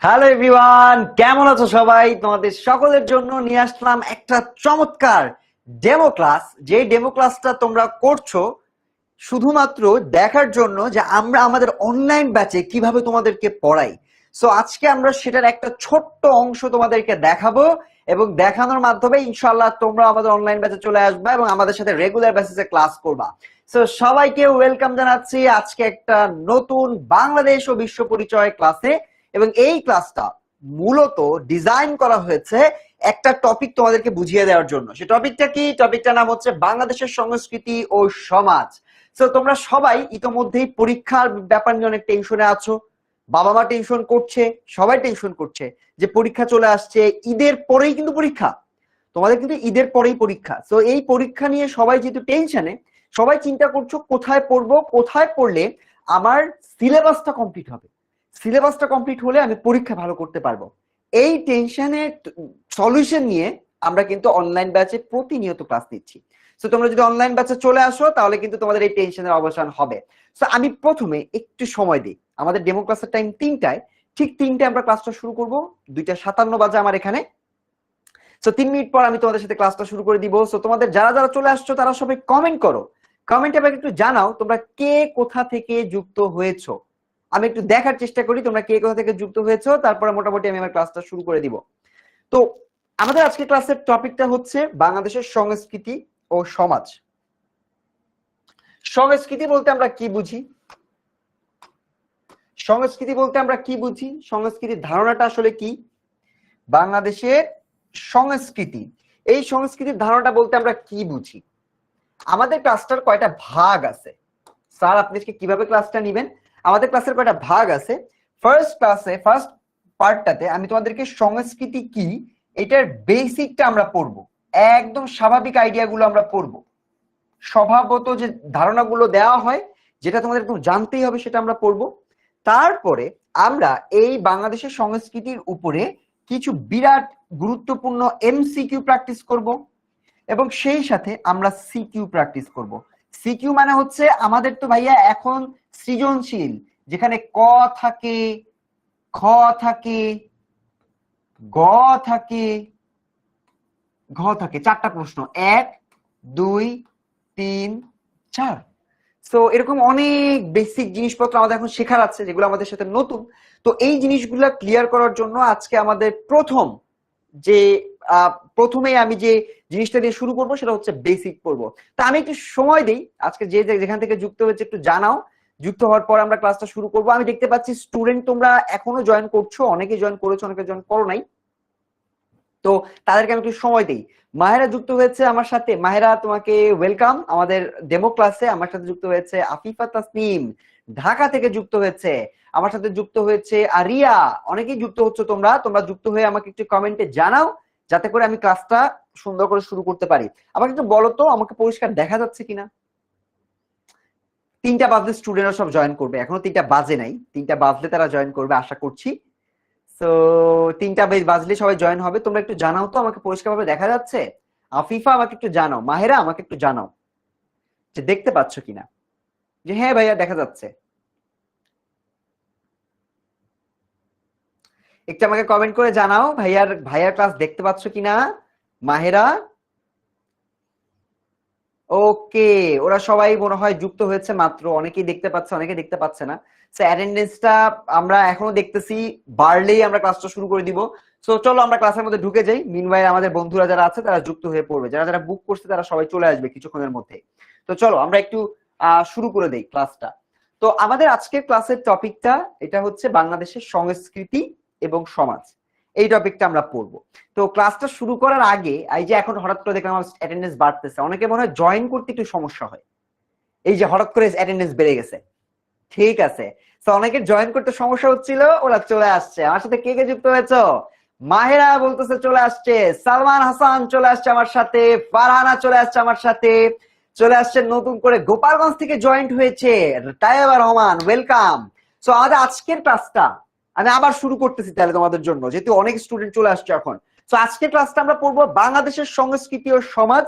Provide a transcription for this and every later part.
Hello everyone, কেমন আছো সবাই? তোমাদের সকলের জন্য নিয়ে আসলাম একটা চমৎকার ডেমো ক্লাস। যে ডেমো ক্লাসটা তোমরা করছো শুধুমাত্র দেখার জন্য যে আমরা আমাদের অনলাইন ব্যাচে কিভাবে তোমাদেরকে পড়াই। সো আজকে আমরা সেটার একটা ছোট্ট অংশ তোমাদেরকে দেখাবো এবং দেখানোর মাধ্যমে ইনশাআল্লাহ তোমরা আমাদের অনলাইন ব্যাচে চলে আসবে এবং আমাদের সাথে রেগুলার বেসিসে ক্লাস করবা। সো সবাইকে ওয়েলকাম জানাচ্ছি আজকে একটা নতুন বাংলাদেশ ও বিশ্ব পরিচয় ক্লাসে। এবং এই ক্লাসটা মূলত ডিজাইন করা হয়েছে একটা টপিক তোমাদেরকে বুঝিয়ে দেওয়ার জন্য। সে টপিকটা কি? টপিকটার নাম হচ্ছে বাংলাদেশের সংস্কৃতি ও সমাজ। তো তোমরা সবাই ইতোমধ্যেই পরীক্ষার ব্যাপার নিয়ে অনেক টেনশনে আছো, বাবা মা টেনশন করছে, সবাই টেনশন করছে যে পরীক্ষা চলে আসছে, ঈদের পরেই কিন্তু পরীক্ষা, তোমাদের কিন্তু ঈদের পরেই পরীক্ষা। তো এই পরীক্ষা নিয়ে সবাই যেহেতু টেনশনে, সবাই চিন্তা করছো কোথায় পড়বো, কোথায় পড়লে আমার সিলেবাসটা কমপ্লিট হবে, সিলেবাসটা কমপ্লিট হলে আমি পরীক্ষা ভালো করতে পারবো। এই টেনশনের সলিউশন নিয়ে আমরা কিন্তু অনলাইন ব্যাচে প্রতিনিয়ত ক্লাস নিচ্ছি। সো তোমরা যদি অনলাইন ব্যাচে চলে আসো তাহলে কিন্তু তোমাদের এই টেনশনের অবসান হবে। সো আমি প্রথমে একটু সময় দিই, আমাদের ডেমো ক্লাসের টাইম 3টায়, ঠিক 3টায় আমরা ক্লাসটা শুরু করব। 2:57 বাজে আমার এখানে। সো 3 মিনিট পর আমি তোমাদের সাথে ক্লাসটা শুরু করে দিব। সো তোমাদের যারা যারা চলে আসছো তারা সবাই কমেন্ট করো, কমেন্টে আমাকে একটু জানাও তোমরা কে কোথা থেকে যুক্ত হয়েছো। আমি একটু দেখার চেষ্টা করি তোমরা কে কোথা থেকে যুক্ত হয়েছো, তারপরে মোটামুটি আমি আমার ক্লাসটা শুরু করে দিব। তো আমাদের আজকে ক্লাসের টপিকটা হচ্ছে বাংলাদেশের সংস্কৃতি ও সমাজ। সংস্কৃতি বলতে আমরা কি বুঝি? সংস্কৃতি বলতে আমরা কি বুঝি? সংস্কৃতির ধারণাটা আসলে কি? বাংলাদেশের সংস্কৃতি, এই সংস্কৃতির ধারণাটা বলতে আমরা কি বুঝি? আমাদের ক্লাসটার কয়টা ভাগ আছে? স্যার আপনি কিভাবে ক্লাসটা নেবেন? আমাদের ক্লাসের কয়টা ভাগ আছে? ফার্স্ট ক্লাসে, ফার্স্ট পার্টটাতে আমি তোমাদেরকে সংস্কৃতি কি এটার বেসিকটা আমরা পড়বো, একদম স্বাভাবিক আইডিয়াগুলো আমরা পড়বো, স্বভাবত যে ধারণাগুলো দেওয়া হয় যেটা তোমাদের একদম জানতেই হবে সেটা আমরা পড়বো। তারপরে আমরা এই বাংলাদেশের সংস্কৃতির উপরে কিছু বিরাট গুরুত্বপূর্ণ এমসিকিউ প্র্যাকটিস করব এবং সেই সাথে আমরা সিকিউ প্র্যাকটিস করব। সিকিউ মানে হচ্ছে আমাদের তো ভাইয়া এখন সৃজনশীল, যেখানে ক থাকে, খ থাকে, গ থাকে, ঘ থাকে, 4টা প্রশ্ন, 1 2 3 4। সো এরকম অনেক বেসিক জিনিসপত্র আমাদের এখন শেখার আছে যেগুলো আমাদের সাথে নতুন। তো এই জিনিসগুলো ক্লিয়ার করার জন্য আজকে আমাদের প্রথমেই আমি যে জিনিসটা দিয়ে শুরু করব সেটা হচ্ছে বেসিক পড়বো। তা আমি একটু সময় দিই, আজকে যেখান থেকে যুক্ত হয়েছে একটু জানাও। যুক্ত হওয়ার পর আমরা ক্লাসটা শুরু করব। আমি দেখতে পাচ্ছি স্টুডেন্ট তোমরা এখনো জয়েন করছো, অনেকে জয়েন করেছো, অনেকে জয়েন করো নাই, তো তাদেরকে আমি একটু সময় দিই। মাহেরা যুক্ত হয়েছে আমার সাথে, মাহেরা তোমাকে ওয়েলকাম আমাদের ডেমো ক্লাসে। আমার সাথে যুক্ত হয়েছে আফিফা তাসনিম, ঢাকা থেকে যুক্ত হয়েছে। আমার সাথে যুক্ত হয়েছে আরিয়া। অনেকেই যুক্ত হচ্ছে, তোমরা তোমরা যুক্ত হয়ে আমাকে একটু কমেন্টে জানাও যাতে করে আমি ক্লাসটা সুন্দর করে শুরু করতে পারি। আমাকে একটু বলো তো আমাকে পরিষ্কার দেখা যাচ্ছে কিনা। 3টা বাজলে স্টুডেন্টরা সব জয়েন করবে, এখনো 3টা বাজে নাই, 3টা বাজলে তারা জয়েন করবে আশা করছি। তো 3টা বাজলে সবাই জয়েন হবে। তোমরা একটু জানাও তো আমাকে পরিষ্কারভাবে দেখা যাচ্ছে। আফিফা আমাকে একটু জানাও, মাহেরা আমাকে একটু জানাও যে দেখতে পাচ্ছ কিনা, যে হ্যাঁ ভাইয়া দেখা যাচ্ছে। একটু আমাকে কমেন্ট করে জানাও ভাইয়ার ক্লাস দেখতে পাচ্ছ কিনা। মাহেরা ওকে, ওরা সবাই মনে হয় যুক্ত হয়েছে মাত্র, অনেকেই দেখতে পাচ্ছে অনেকে দেখতে পাচ্ছে না। সো অ্যাটেন্ডেন্সটা আমরা এখনো দেখতেছি, বাড়লেই আমরা ক্লাসটা শুরু করে দিব। সো চলো আমরা ক্লাসের মধ্যে ঢুকে যাই। মিনওয়াইল আমাদের বন্ধুরা যারা আছে তারা যুক্ত হয়ে পড়বে, যারা যারা বুক করছে তারা সবাই চলে আসবে কিছুক্ষণের মধ্যে। তো চলো আমরা একটু শুরু করে দেই ক্লাসটা। তো আমাদের আজকের ক্লাসের টপিকটা এটা হচ্ছে বাংলাদেশের সংস্কৃতি এবং সমাজ, এই টপিকটা আমরা পড়বো। তো ক্লাসটা শুরু করার আগে এই যে এখন হঠাৎ করে দেখলাম আমার অ্যাটেন্ডেন্স বাড়তেছে, অনেকে মনে হয় জয়েন করতে একটু সমস্যা হয়, এই যে হঠাৎ করে অ্যাটেন্ডেন্স বেড়ে গেছে। ঠিক আছে, তো অনেকের জয়েন করতে সমস্যা হচ্ছিল, ওরা চলে আসছে। আমার সাথে কে কে যুক্ত হয়েছো? মাহেরা বলতেছে চলে আসছে, সালমান হাসান চলে আসছে আমার সাথে, ফারহানা চলে আসছে আমার সাথে, চলে আসছে নতুন করে গোপালগঞ্জ থেকে জয়েন্ট হয়েছে তাইবা রহমান, ওয়েলকাম। সো আমাদের আজকের ক্লাসটা আমি আবার শুরু করতেছি তাহলে তোমাদের জন্য, যেহেতু অনেক স্টুডেন্ট চলে আসছে এখন। সো আজকের ক্লাসটা আমরা পড়বো বাংলাদেশের সংস্কৃতি ও সমাজ।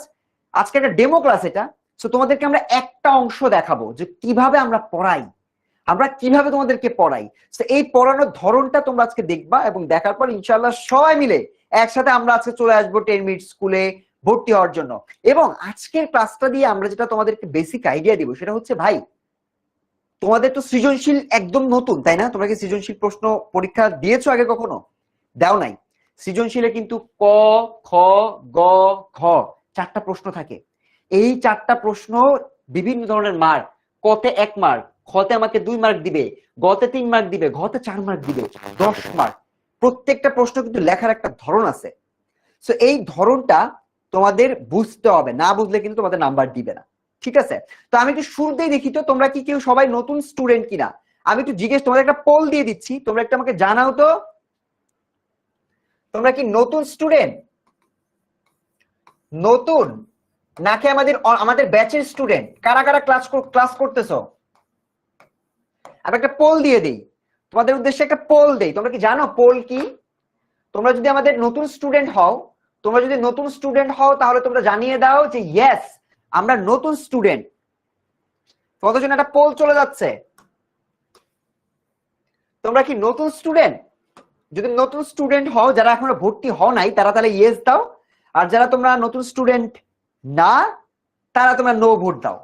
আজকে একটা ডেমো ক্লাস এটা। সো তোমাদেরকে আমরা একটা অংশ দেখাবো যে কিভাবে আমরা পড়াই। আমরা কিভাবে তোমাদেরকে পড়াই। তো এই পড়ানোর ধরনটা তোমরা আজকে দেখবা এবং দেখার পর ইনশাআল্লাহ সবাই মিলে একসাথে আমরা আজকে চলে আসবো 10 মিনিট স্কুলে ভর্তি হওয়ার জন্য। এবং আজকের ক্লাসটা দিয়ে আমরা যেটা তোমাদেরকে বেসিক আইডিয়া দিব সেটা হচ্ছে ভাই, তোমাদের তো সৃজনশীল একদম নতুন, তাই না? তোমরা কি সৃজনশীল প্রশ্ন পরীক্ষা দিয়েছো আগে কখনো? দাও নাই। সৃজনশীলে কিন্তু ক, খ, গ, ঘ 4টা প্রশ্ন থাকে। এই 4টা প্রশ্ন বিভিন্ন ধরনের মার্ক। কতে 1 মার্ক, খতে আমাকে 2 মার্ক দিবে, গতে 3 মার্ক দিবে, ঘতে 4 মার্ক দিবে, 10 মার্ক। প্রত্যেকটা প্রশ্ন কিন্তু লেখার একটা ধরন আছে। সো এই ধরনটা তোমাদের বুঝতে হবে, না বুঝলে কিন্তু তোমাদের নাম্বার দিবে না। ঠিক আছে? তো আমি একটু শুরুতেই দেখি তো তোমরা কি কেউ সবাই নতুন স্টুডেন্ট কিনা। আমি একটু জিজ্ঞেস, তোমাদের একটা পোল দিয়ে দিচ্ছি, তোমরা একটু আমাকে জানাও তো তোমরা কি নতুন স্টুডেন্ট, নতুন নাকি আমাদের ব্যাচের স্টুডেন্ট? কারা কারা ক্লাস করতেছো? আমি একটা পোল দিয়ে দিই, তোমাদের উদ্দেশ্যে একটা পোল দেই। তোমরা কি জানো পোল কি? তোমরা যদি আমাদের নতুন স্টুডেন্ট হও, তাহলে তোমরা জানিয়ে দাও যে ইয়েস আমরা নতুন স্টুডেন্ট। তোমাদের জন্য একটা পোল চলে যাচ্ছে। তোমরা কি নতুন স্টুডেন্ট? যদি নতুন স্টুডেন্ট হও, যারা এখনো ভর্তি হও নাই তারা তাহলে ইয়েস দাও, আর যারা তোমরা নতুন স্টুডেন্ট না তারা তোমরা নো ভোট দাও।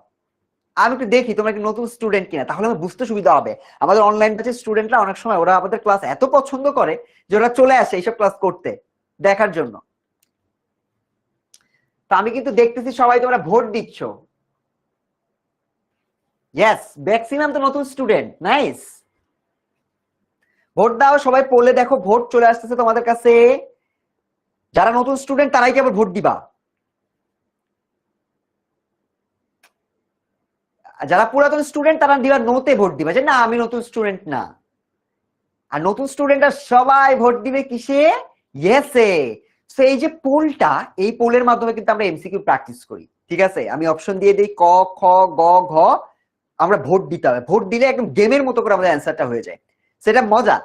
আমি একটু দেখি তোমরা কি নতুন স্টুডেন্ট কিনা, তাহলে আমার বুঝতে সুবিধা হবে। আমাদের অনলাইন ব্যাচের স্টুডেন্টরা অনেক সময় ওরা আমাদের ক্লাস এত পছন্দ করে যে ওরা চলে আসে এইসব ক্লাস করতে দেখার জন্য। তা আমি কিন্তু দেখতেছি সবাই তোমরা ভোট দিচ্ছ। ইয়েস, ম্যাক্সিমাম তো নতুন স্টুডেন্ট। নাইস, ভোট দাও সবাই। পড়লে দেখো ভোট চলে আসতেছে তোমাদের কাছে। যারা নতুন স্টুডেন্ট তারাই কেবল ভোট দিবা, যারা পুরাতন স্টুডেন্ট তারা দিবা নোতে ভোট দিবা যে না আমি নতুন স্টুডেন্ট না। আর নতুন স্টুডেন্টরা সবাই ভোট দিবে কিসে? ইয়েসে। সো এই যে পোলটা, এই পোলের মাধ্যমে কিন্তু আমরা এমসিকিউ প্র্যাকটিস করি। ঠিক আছে, আমি অপশন দিয়ে দিই ক, খ, গ, ঘ। আমরা ভোট দিতে হবে, ভোট দিলে একদম গেমের মতো করে আমাদের অ্যান্সারটা হয়ে যায়। সেটা মজা।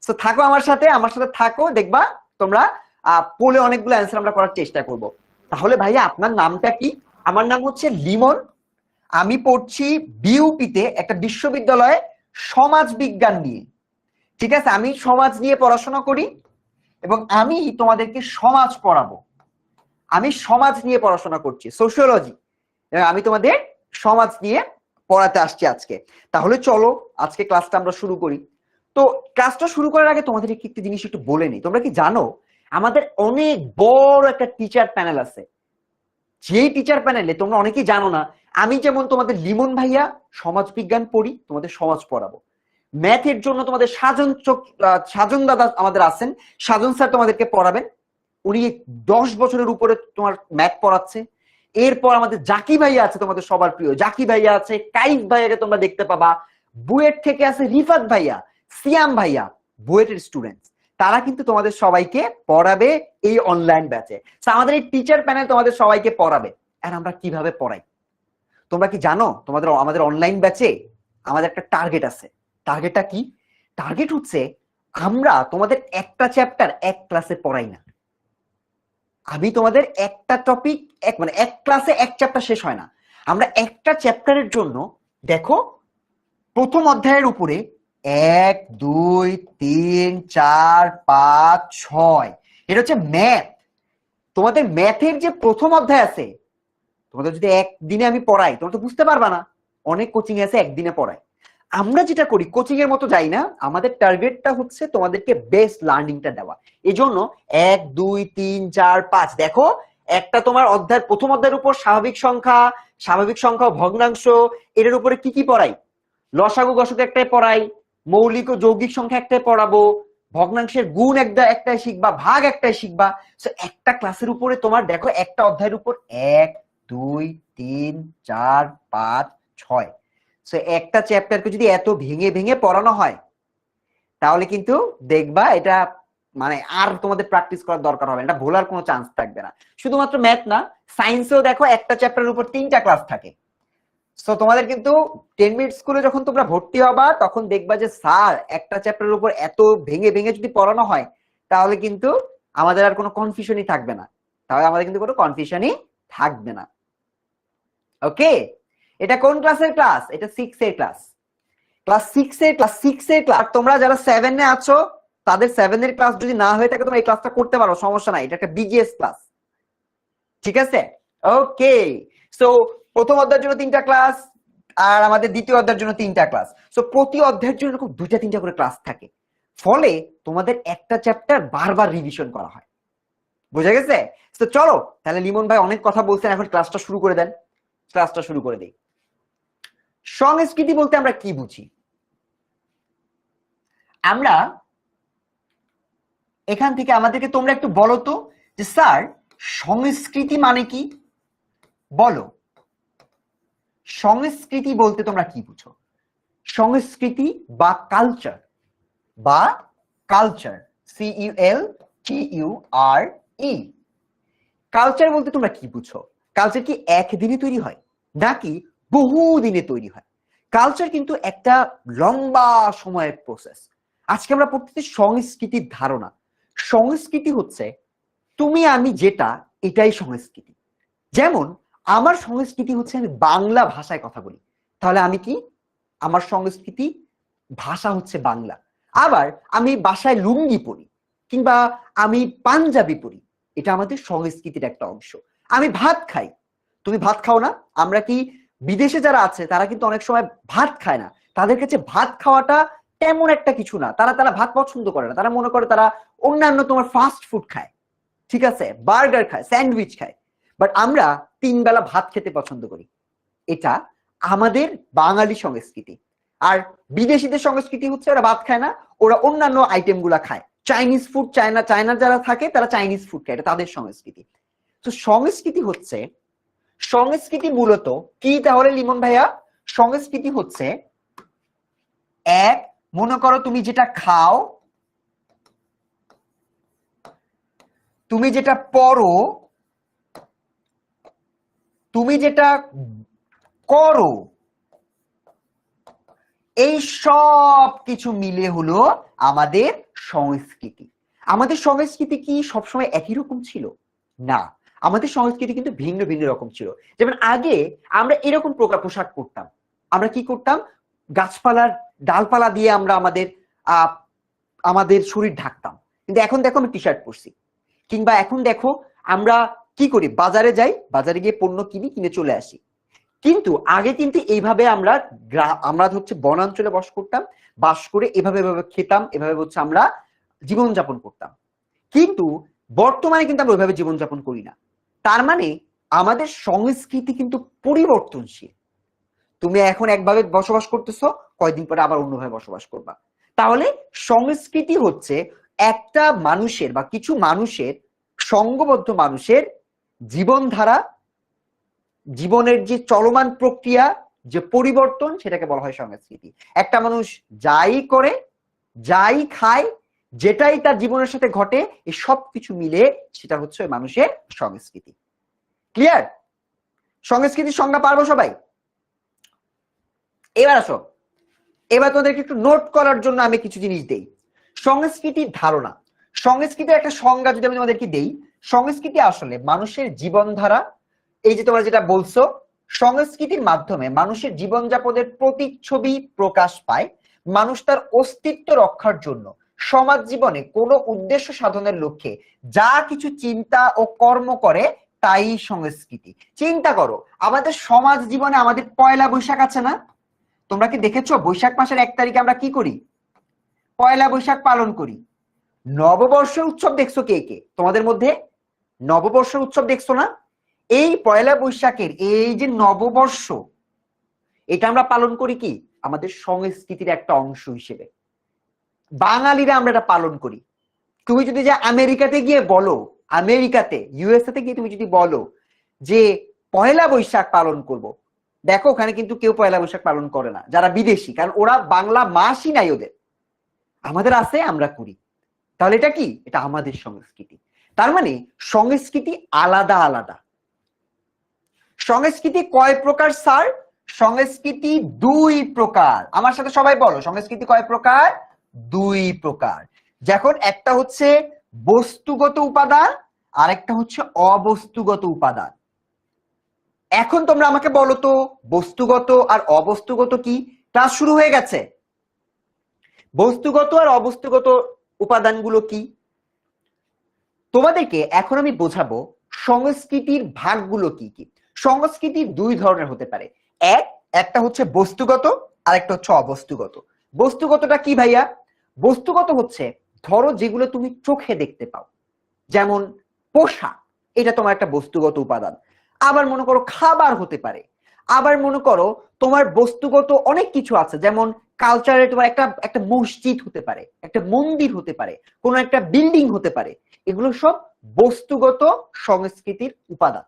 সো থাকো আমার সাথে থাকো, দেখবা তোমরা পোলে অনেকগুলো অ্যান্সার আমরা করার চেষ্টা করব। তাহলে ভাইয়া আপনার নামটা কি? আমার নাম হচ্ছে লিমন। আমি পড়ছি বিউপিতে, একটা বিশ্ববিদ্যালয়ে সমাজ বিজ্ঞান নিয়ে। ঠিক আছে, আমি সমাজ নিয়ে পড়াশোনা করি এবং আমি তোমাদেরকে সমাজ পড়াবো। আমি সমাজ নিয়ে পড়াশোনা করছি, সোশিওলজি। আমি তোমাদের সমাজ নিয়ে পড়াতে আসছি আজকে। তাহলে চলো আজকে ক্লাসটা আমরা শুরু করি। তো ক্লাসটা শুরু করার আগে তোমাদের একটি জিনিস একটু বলে নিই। তোমরা কি জানো আমাদের অনেক বড় একটা টিচার প্যানেল আছে? যেই টিচার প্যানেলে তোমরা অনেকেই জানো না, আমি যেমন তোমাদের লিমন ভাইয়া সমাজ বিজ্ঞান পড়ি, তোমাদের সমাজ পড়াবো। ম্যাথের জন্য তোমাদের সাজন দাদা আমাদের আছেন, সাজন স্যার তোমাদেরকে পড়াবেন। উনি 10 বছরের উপরে তোমার ম্যাথ পড়াচ্ছে। এরপর আমাদের জাকি ভাইয়া আছে, তোমাদের সবার প্রিয় জাকি ভাইয়া আছে, কাইফ ভাইয়াকে তোমরা দেখতে পাবা। বুয়েট থেকে আছে রিফাত ভাইয়া, সিয়াম ভাইয়া, বুয়েটের স্টুডেন্ট। তারা কিন্তু তোমাদের সবাইকে পড়াবে এই অনলাইন ব্যাচে। আমাদের এই টিচার প্যানেল তোমাদের সবাইকে পড়াবে। আর আমরা কিভাবে পড়াই তোমরা কি জানো? আমাদের অনলাইন ব্যাচে আমাদের একটা টার্গেট আছে। টার্গেটটা কি? টার্গেট হচ্ছে আমরা তোমাদের একটা চ্যাপ্টার এক ক্লাসে পড়াই না। আমি তোমাদের একটা টপিক এক ক্লাসে এক চ্যাপ্টার শেষ হয় না। আমরা একটা চ্যাপ্টারের জন্য দেখো প্রথম অধ্যায়ের উপরে 1, 2, 3, 4, 5, 6 এটা হচ্ছে ম্যাথ। তোমাদের ম্যাথের যে প্রথম অধ্যায় আছে, তোমাদের যদি একদিনে আমি পড়াই তোমরা তো বুঝতে পারবা না। অনেক কোচিং আছে একদিনে পড়ায়। আমরা যেটা করি কোচিং এর মতো যাই না, আমাদের টার্গেটটা হচ্ছে তোমাদেরকে বেস্ট লার্নিংটা দেওয়া। এই জন্য 1, 2, 3, 4, 5 দেখো একটা তোমার অধ্যায়, প্রথম অধ্যায়ের উপর স্বাভাবিক সংখ্যা, ভগ্নাংশ, এর উপরে কি কি পড়াই? লসাগু গসাগু একটাই পড়াই, মৌলিক ও যৌগিক সংখ্যা একটাই পড়াবো, ভগ্নাংশের গুণ একটাই শিখবা, ভাগ একটাই শিখবা। একটা ক্লাসের উপরে তোমার দেখো একটা অধ্যায়ের উপর 1, 2, 3, 4, 5, 6। একটা চ্যাপ্টারকে যদি এত ভেঙে ভেঙে পড়ানো হয় তাহলে কিন্তু দেখবা এটা আর তোমাদের প্র্যাকটিস করার দরকার হবে, এটা ভোলার কোনো চান্স থাকবে না। শুধুমাত্র ম্যাথ না, সায়েন্সেও দেখো একটা চ্যাপ্টারের উপর 3টা ক্লাস থাকে। সো তোমাদের কিন্তু 10 মিনিট স্কুলে যখন তোমরা ভর্তি হবা তখন দেখবা যে স্যার একটা চ্যাপ্টারের উপর এত ভেঙে ভেঙে যদি পড়ানো হয় তাহলে কিন্তু আমাদের আর কোনো কনফিউশনই থাকবে না। ওকে, এটা কোন ক্লাসের ক্লাস? এটা 6 এর ক্লাস। ক্লাস 6 এর ক্লাস, তোমরা যারা 7 এ আছো তাদের 7 এর ক্লাস যদি না হয়ে থাকে তোমরা এই ক্লাসটা করতে পারো, সমস্যা নাই, এটা একটা বিজিএস ক্লাস, ঠিক আছে? ওকে, সো প্রথম অধ্যায়ের জন্য 3টা ক্লাস আর আমাদের দ্বিতীয় অধ্যায়ের জন্য 3টা ক্লাস। সো প্রতি অধ্যায়ের জন্য এরকম 2টা 3টা করে ক্লাস থাকে, ফলে তোমাদের একটা চ্যাপ্টার বারবার রিভিশন করা হয়। বুঝা গেছে? তো চলো তাহলে লিমন ভাই অনেক কথা বলছেন, এখন ক্লাসটা শুরু করে দেন। ক্লাসটা শুরু করে দেই। সংস্কৃতি বলতে আমরা কি বুঝি? আমরা এখান থেকে আমাদেরকে তোমরা একটু বলো তো যে স্যার সংস্কৃতি মানে কি? বলো, সংস্কৃতি বলতে তোমরা কি বুঝো? সংস্কৃতি বা কালচার, বা কালচার, CULTURE, কালচার বলতে তোমরা কি বুঝো? কালচার কি একদিনে তৈরি হয় নাকি বহু দিনে তৈরি হয়? কালচার কিন্তু একটা লম্বা সময়ের প্রসেস। আজকে আমরা পড়তেছি সংস্কৃতির ধারণা। সংস্কৃতি হচ্ছে তুমি আমি যেটা, এটাই সংস্কৃতি। যেমন আমার সংস্কৃতি হচ্ছে আমি বাংলা ভাষায় কথা বলি, তাহলে আমি কি? আমার সংস্কৃতি, ভাষা হচ্ছে বাংলা। আবার আমি বাসায় লুঙ্গি পরি কিংবা আমি পাঞ্জাবি পরি, এটা আমাদের সংস্কৃতির একটা অংশ। আমি ভাত খাই, তুমি ভাত খাও না? আমরা কি, বিদেশে যারা আছে তারা কিন্তু অনেক সময় ভাত খায় না, তাদের কাছে ভাত খাওয়াটা তেমন একটা কিছু না, তারা ভাত পছন্দ করে না, তারা মনে করে তারা অন্যান্য তোমার ফাস্ট ফুড খায়, ঠিক আছে, বার্গার খায়, স্যান্ডউইচ খায়। বাট আমরা 3 বেলা ভাত খেতে পছন্দ করি, এটা আমাদের বাঙালি সংস্কৃতি। আর বিদেশিদের সংস্কৃতি হচ্ছে ওরা ভাত খায় না, ওরা অন্যান্য আইটেম গুলা খায়, চাইনিজ ফুড, চায়নার যারা থাকে তারা চাইনিজ ফুড খায়, এটা তাদের সংস্কৃতি। তো সংস্কৃতি হচ্ছে, সংস্কৃতি মূলত কি তাহলে লিমন ভাইয়া? সংস্কৃতি হচ্ছে এক, মনে করো তুমি যেটা খাও, তুমি যেটা পড়ো, তুমি যেটা করো, এই সব কিছু মিলে হলো আমাদের সংস্কৃতি। আমাদের সংস্কৃতি কি সবসময় একই রকম ছিল? না, আমাদের সংস্কৃতি কিন্তু ভিন্ন ভিন্ন রকম ছিল। যেমন আগে আমরা এরকম প্রকার পোশাক পরতাম, আমরা কি করতাম? গাছপালার ডালপালা দিয়ে আমরা আমাদের শরীর ঢাকতাম। কিন্তু এখন দেখো আমি টি শার্ট পরছি। কিংবা এখন দেখো আমরা কি করি? বাজারে যাই, বাজারে গিয়ে পণ্য কিনে চলে আসি। কিন্তু আগে কিন্তু এইভাবে আমরা হচ্ছে বনাঞ্চলে বাস করে এভাবে খেতাম, এভাবে হচ্ছে আমরা জীবনযাপন করতাম। কিন্তু বর্তমানে কিন্তু আমরা ওইভাবে জীবনযাপন করি না। তার মানে আমাদের সংস্কৃতি কিন্তু পরিবর্তনশীল। তুমি এখন একভাবে বসবাস করতেছো, কয়েকদিন পরে আবার অন্যভাবে বসবাস করবা। তাহলে সংস্কৃতি হচ্ছে একটা মানুষের বা কিছু মানুষের, সংঘবদ্ধ মানুষের জীবনধারা, জীবনের যে চলমান প্রক্রিয়া, যে পরিবর্তন, সেটাকে বলা হয় সংস্কৃতি। একটা মানুষ যাই করে, যাই খায়, যেটাই তার জীবনের সাথে ঘটে, এই সব কিছু মিলে সেটা হচ্ছে ওই মানুষের সংস্কৃতি। ক্লিয়ার? সংস্কৃতির সংজ্ঞা পারবো সবাই? এবার আসো, এবার তোমাদেরকে একটু নোট করার জন্য আমি কিছু জিনিস দেই। সংস্কৃতির ধারণা, সংস্কৃতির একটা সংজ্ঞা যদি আমি তোমাদেরকে দেই, সংস্কৃতি আসলে মানুষের জীবনধারা, এই যে তোমরা যেটা বলছো, সংস্কৃতির মাধ্যমে মানুষের জীবনযাপনের প্রতিচ্ছবি প্রকাশ পায়। মানুষ তার অস্তিত্ব রক্ষার জন্য সমাজ জীবনে কোনো উদ্দেশ্য সাধনের লক্ষ্যে যা কিছু চিন্তা ও কর্ম করে তাই সংস্কৃতি। চিন্তা করো, আমাদের সমাজ জীবনে আমাদের পয়লা বৈশাখ আছে না? তোমরা কি দেখেছো বৈশাখ মাসের 1 তারিখে আমরা কি করি? পয়লা বৈশাখ পালন করি। নববর্ষের উৎসব দেখছো কে কে তোমাদের মধ্যে? নববর্ষের উৎসব দেখছো না? এই পয়লা বৈশাখের এই যে নববর্ষ, এটা আমরা পালন করি কি? আমাদের সংস্কৃতির একটা অংশ হিসেবে বাঙালিরা আমরা এটা পালন করি। তুমি যদি যে আমেরিকাতে গিয়ে বলো, আমেরিকাতে, ইউএসএ তে গিয়ে তুমি যদি বলো যে পয়লা বৈশাখ পালন করব, দেখো ওখানে কিন্তু কেউ পয়লা বৈশাখ পালন করে না, যারা বিদেশি, কারণ ওরা বাংলা মাসই নাই ওদের। আমাদের আছে, আমরা করি। তাহলে এটা কি? এটা আমাদের সংস্কৃতি। তার মানে সংস্কৃতি আলাদা আলাদা। সংস্কৃতি কয় প্রকার স্যার? সংস্কৃতি 2 প্রকার। আমার সাথে সবাই বলো, সংস্কৃতি কয় প্রকার? 2 প্রকার। যখন একটা হচ্ছে বস্তুগত উপাদান, আর একটা হচ্ছে অবস্তুগত উপাদান। এখন তোমরা আমাকে বলো তো বস্তুগত আর অবস্তুগত কি? ক্লাস শুরু হয়ে গেছে। বস্তুগত আর অবস্তুগত উপাদানগুলো কি তোমাদেরকে এখন আমি বোঝাবো। সংস্কৃতির ভাগগুলো কি কি। সংস্কৃতি দুই ধরনের হতে পারে, একটা হচ্ছে বস্তুগত আর একটা হচ্ছে অবস্তুগত। বস্তুগতটা কি ভাইয়া? বস্তুগত হচ্ছে ধরো যেগুলো তুমি চোখে দেখতে পাও, যেমন পোশাক, এটা তোমার একটা বস্তুগত উপাদান। আবার মনে করো খাবার হতে পারে, আবার মনে করো তোমার বস্তুগত অনেক কিছু আছে, যেমন কালচারে তোমার একটা একটা মসজিদ হতে পারে, একটা মন্দির হতে পারে, কোনো একটা বিল্ডিং হতে পারে। এগুলো সব বস্তুগত সংস্কৃতির উপাদান।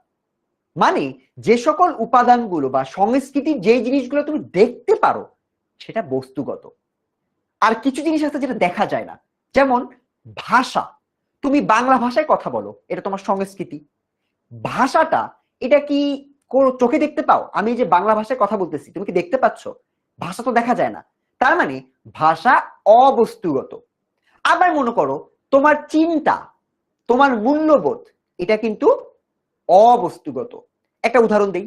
মানে যে সকল উপাদানগুলো বা সংস্কৃতির যে জিনিসগুলো তুমি দেখতে পারো সেটা বস্তুগত। আর কিছু জিনিস আছে যেটা দেখা যায় না, যেমন ভাষা। তুমি বাংলা ভাষায় কথা বলো, এটা তোমার সংস্কৃতি। ভাষাটা এটা কি চোখে দেখতে পাও? আমি যে বাংলা ভাষায় কথা বলতেছি, তুমি কি দেখতে পাচ্ছ? ভাষা তো দেখা যায় না, তার মানে ভাষা অবস্তুগত। আবার মনে করো তোমার চিন্তা, তোমার মূল্যবোধ, এটা কিন্তু অবস্তুগত। একটা উদাহরণ দেই,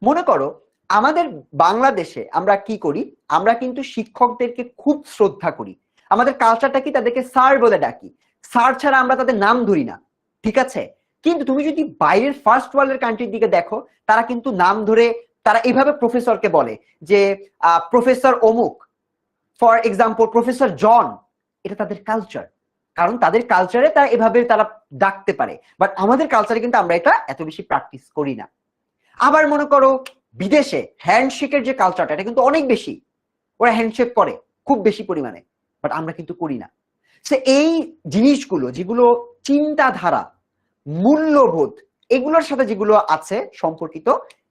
মনে করো আমাদের বাংলাদেশে আমরা কি করি, আমরা কিন্তু শিক্ষকদেরকে খুব শ্রদ্ধা করি। আমাদের কালচারটা কি, তাদেরকে স্যার বলে ডাকি। স্যার ছাড়া আমরা তাদের নাম ধরি না, ঠিক আছে? কিন্তু তুমি যদি বাইরের ফার্স্ট ওয়ার্ল্ডের কান্ট্রির দিকে দেখো, তারা কিন্তু নাম ধরে, তারা এইভাবে প্রফেসরকে বলে যে প্রফেসর অমুক, ফর এক্সাম্পল প্রফেসর জন। এটা তাদের কালচার, কারণ তাদের কালচারে তারা এভাবে তারা ডাকতে পারে। বাট আমাদের কালচারে কিন্তু আমরা এটা এত বেশি প্র্যাকটিস করি না। আবার মনে করো বিদেশে হ্যান্ডশেকের যে কালচারটা, এটা কিন্তু অনেক বেশি, ওরা হ্যান্ডশেক করে খুব বেশি পরিমাণে, বাট আমরা কিন্তু করি না। সে এই জিনিসগুলো যেগুলো চিন্তাধারা, মূল্যবোধ, এগুলোর সাথে যেগুলো আছে সম্পর্কিত,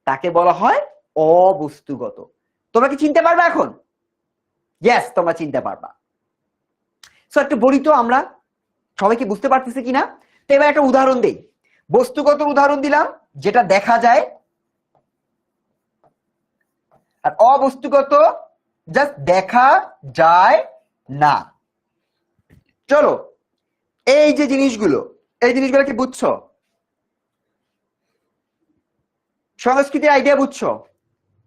তাকে বলা হয় অবস্তুগত। তোমরা কি চিনতে পারবে এখন? ইয়েস, তোমরা চিনতে পারবা। সো একটু বলি তো আমরা সবাই কি বুঝতে পারতেছে কিনা। তো এবার একটা উদাহরণ দেই, বস্তুগত উদাহরণ দিলাম যেটা দেখা যায়, আর অবস্তুগত জাস্ট দেখা যায় না। চলো এই যে জিনিসগুলো, এই জিনিসগুলো কি বুঝছো? সংস্কৃতির আইডিয়া বুঝছো?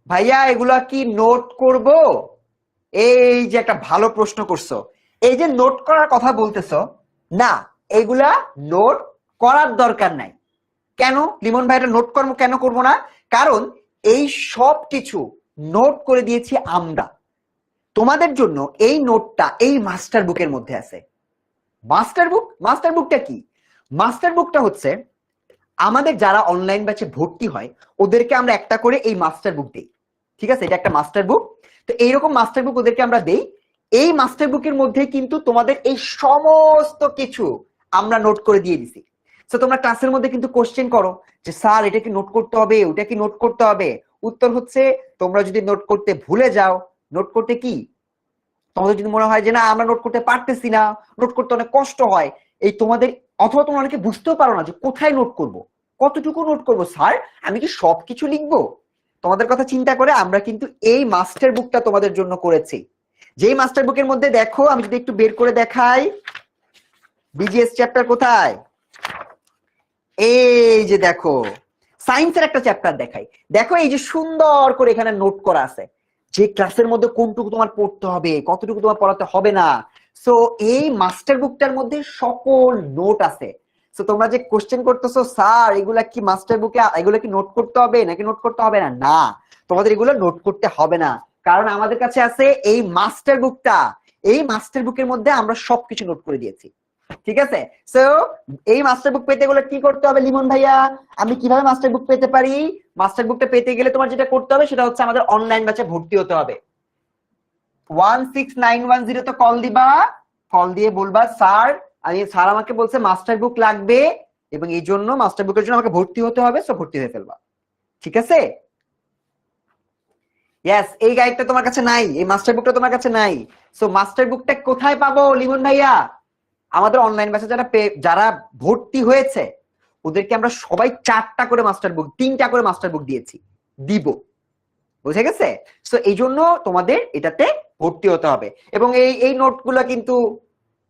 ভাইয়া এগুলা কি নোট করব? এই যে একটা ভালো প্রশ্ন করছো, এই যে নোট করার কথা বলতেছো না, এগুলা নোট করার দরকার নাই। কেন লিমন ভাই এটা নোট করবো কেন করবো না? কারণ এই সব কিছু নোট করে দিয়েছি আমরা তোমাদের জন্য। এই নোটটা এই মাস্টার বুকের মধ্যে আছে। মাস্টার বুক, মাস্টার বুকটা কি? মাস্টার বুকটা হচ্ছে আমাদের যারা অনলাইন ব্যাচে ভর্তি হয় ওদেরকে আমরা একটা করে এই মাস্টার বুক দেই, ঠিক আছে? এটা একটা মাস্টার বুক। তো এইরকম মাস্টার বুক ওদেরকে আমরা দেই। এই মাস্টার বুকের মধ্যে কিন্তু তোমাদের এই সমস্ত কিছু আমরা নোট করে দিয়ে দিছি। তো তোমরা ক্লাসের মধ্যে কিন্তু কোশ্চেন করো যে স্যার এটা কি নোট করতে হবে, ওটা কি নোট করতে হবে? উত্তর হচ্ছে তোমরা যদি নোট করতে ভুলে যাও, নোট করতে কি তোমাদের যদি মনে হয় যে না আমরা নোট করতে পারতেছি না, নোট করতে অনেক কষ্ট হয়, এই তোমাদের, অথবা তোমরা অনেকে বুঝতেও পারো না যে কোথায় নোট করব, কতটুকু নোট করব, স্যার আমি কি সবকিছু লিখবো? তোমাদের কথা চিন্তা করে আমরা কিন্তু এই মাস্টার বুকটা তোমাদের জন্য করেছি। যেই মাস্টার বুকের মধ্যে দেখো, আমি যদি একটু বের করে দেখাই, বিজিএস চ্যাপ্টার কোথায়, এই যে দেখো সায়েন্সের একটা চ্যাপ্টার দেখাই, দেখো এই যে সুন্দর করে এখানে নোট করা আছে যে ক্লাসের মধ্যে কোনটুকু তোমার পড়তে হবে, কতটুকু তোমার পড়াতে হবে না। সো এই মাস্টার বুকটার মধ্যে সকল নোট আছে। সো তোমরা যে কোশ্চেন করতেছো স্যার এগুলা কি মাস্টার বুকে, এগুলা কি নোট করতে হবে নাকি নোট করতে হবে না, না তোমাদের এগুলো নোট করতে হবে না, কারণ আমাদের কাছে আছে এই মাস্টার বুকটা। এই মাস্টার বুকের মধ্যে আমরা সবকিছু নোট করে দিয়েছি, ঠিক আছে? সো এই মাস্টার বুক পেতে গেলে কি করতে হবে লিমন ভাইয়া? আমি কিভাবে মাস্টার বুক পেতে পারি? মাস্টার বুকটা পেতে গেলে তোমার যেটা করতে হবে সেটা হচ্ছে আমাদের অনলাইন ব্যাচে ভর্তি হতে হবে। 16910 তো কল দিবা, কল দিয়ে বলবা স্যার স্যার আমাকে বলছে মাস্টার বুক লাগবে এবং এই জন্য মাস্টার বুকের জন্য আমাকে ভর্তি হতে হবে, সো ভর্তি হয়ে ফেলবা, ঠিক আছে? ইয়েস, এই গাইডটা তোমার কাছে নাই, এই মাস্টার বুকটা তোমার কাছে নাই। সো মাস্টার বুকটা কোথায় পাবো লিমন ভাইয়া? আমাদের অনলাইন ব্যাচে যারা যারা ভর্তি হয়েছে ওদেরকে আমরা সবাই 4টা করে মাস্টার বুক, 3টা করে মাস্টার বুক দিয়েছি, দিব, বুঝে গেছে? সো এই জন্য তোমাদের এটাতে ভর্তি হতে হবে। এবং এই এই নোটগুলো কিন্তু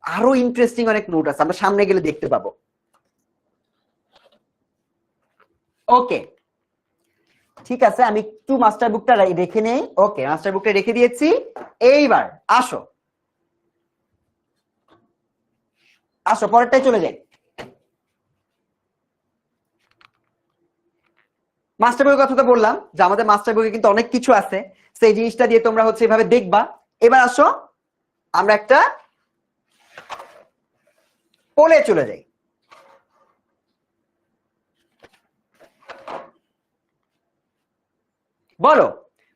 আরো ইন্টারেস্টিং অনেক নোট আছে, আমরা সামনে গেলে দেখতে পাবো। ওকে, ঠিক আছে, আমি একটু মাস্টার বুকটা রেখে নেই। ওকে, মাস্টার বুকটা রেখে দিয়েছি। এইবার আসো আসো পরেরটাই চলে যাই। মাস্টার বইয়ের কথা তো বললাম যে আমাদের মাস্টার বইয়ে কিন্তু অনেক কিছু আছে, সেই জিনিসটা দিয়ে তোমরা হচ্ছে এভাবে দেখবা। এবার আসো আমরা একটা পোলে চলে যাই। বলো,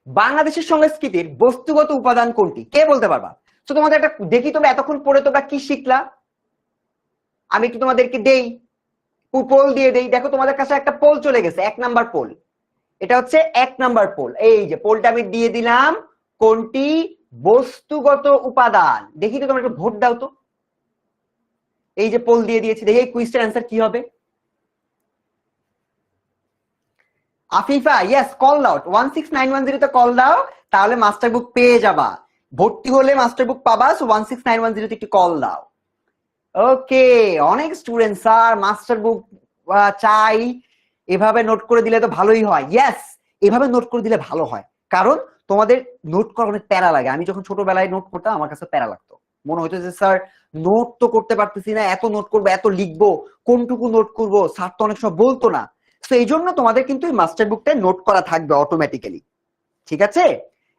বাংলাদেশের সংস্কৃতির বস্তুগত উপাদান কোনটি? কে বলতে পারবা? তো তোমাদের একটা দেখি, তোমরা এতক্ষণ পড়ে তোমরা কি শিখলা, আমি একটু তোমাদেরকে দেই, পোল দিয়ে দেই। দেখো তোমাদের কাছে একটা পোল চলে গেছে, 1 নাম্বার পোল। এটা হচ্ছে 1 নাম্বার পোল। এই যে পোলটা আমি দিয়ে দিলাম, কোনটি বস্তুগত উপাদান? দেখি তো তোমরা একটু ভোট দাও তো। এই যে পোল দিয়ে দিয়েছি, দেখি এই কুইজটার অ্যান্সার কি হবে। আফিফা, ইয়েস, কল দাও 16910 তে কল দাও, তাহলে মাস্টার বুক পেয়ে যাবা। ভর্তি হলে মাস্টার বুক পাবা, সো 16910 তে একটু কল দাও। ওকে, অনেক স্টুডেন্ট স্যার মাস্টার বুক চাই, এভাবে নোট করে দিলে তো ভালোই হয়। ইয়েস, এভাবে নোট করে দিলে ভালো হয়, কারণ তোমাদের নোট করা অনেক প্যারা লাগে। আমি যখন ছোটবেলায় নোট করতাম আমার কাছে প্যারা লাগতো, মনে হতো যে স্যার নোট তো করতে পারতেছি না, এত নোট করবো, এত লিখবো, কোনটুকু নোট করবো, স্যার তো অনেক সময় বলতো না। তো এই জন্য তোমাদের কিন্তু এই মাস্টার বুকটায় নোট করা থাকবে অটোমেটিক্যালি। ঠিক আছে,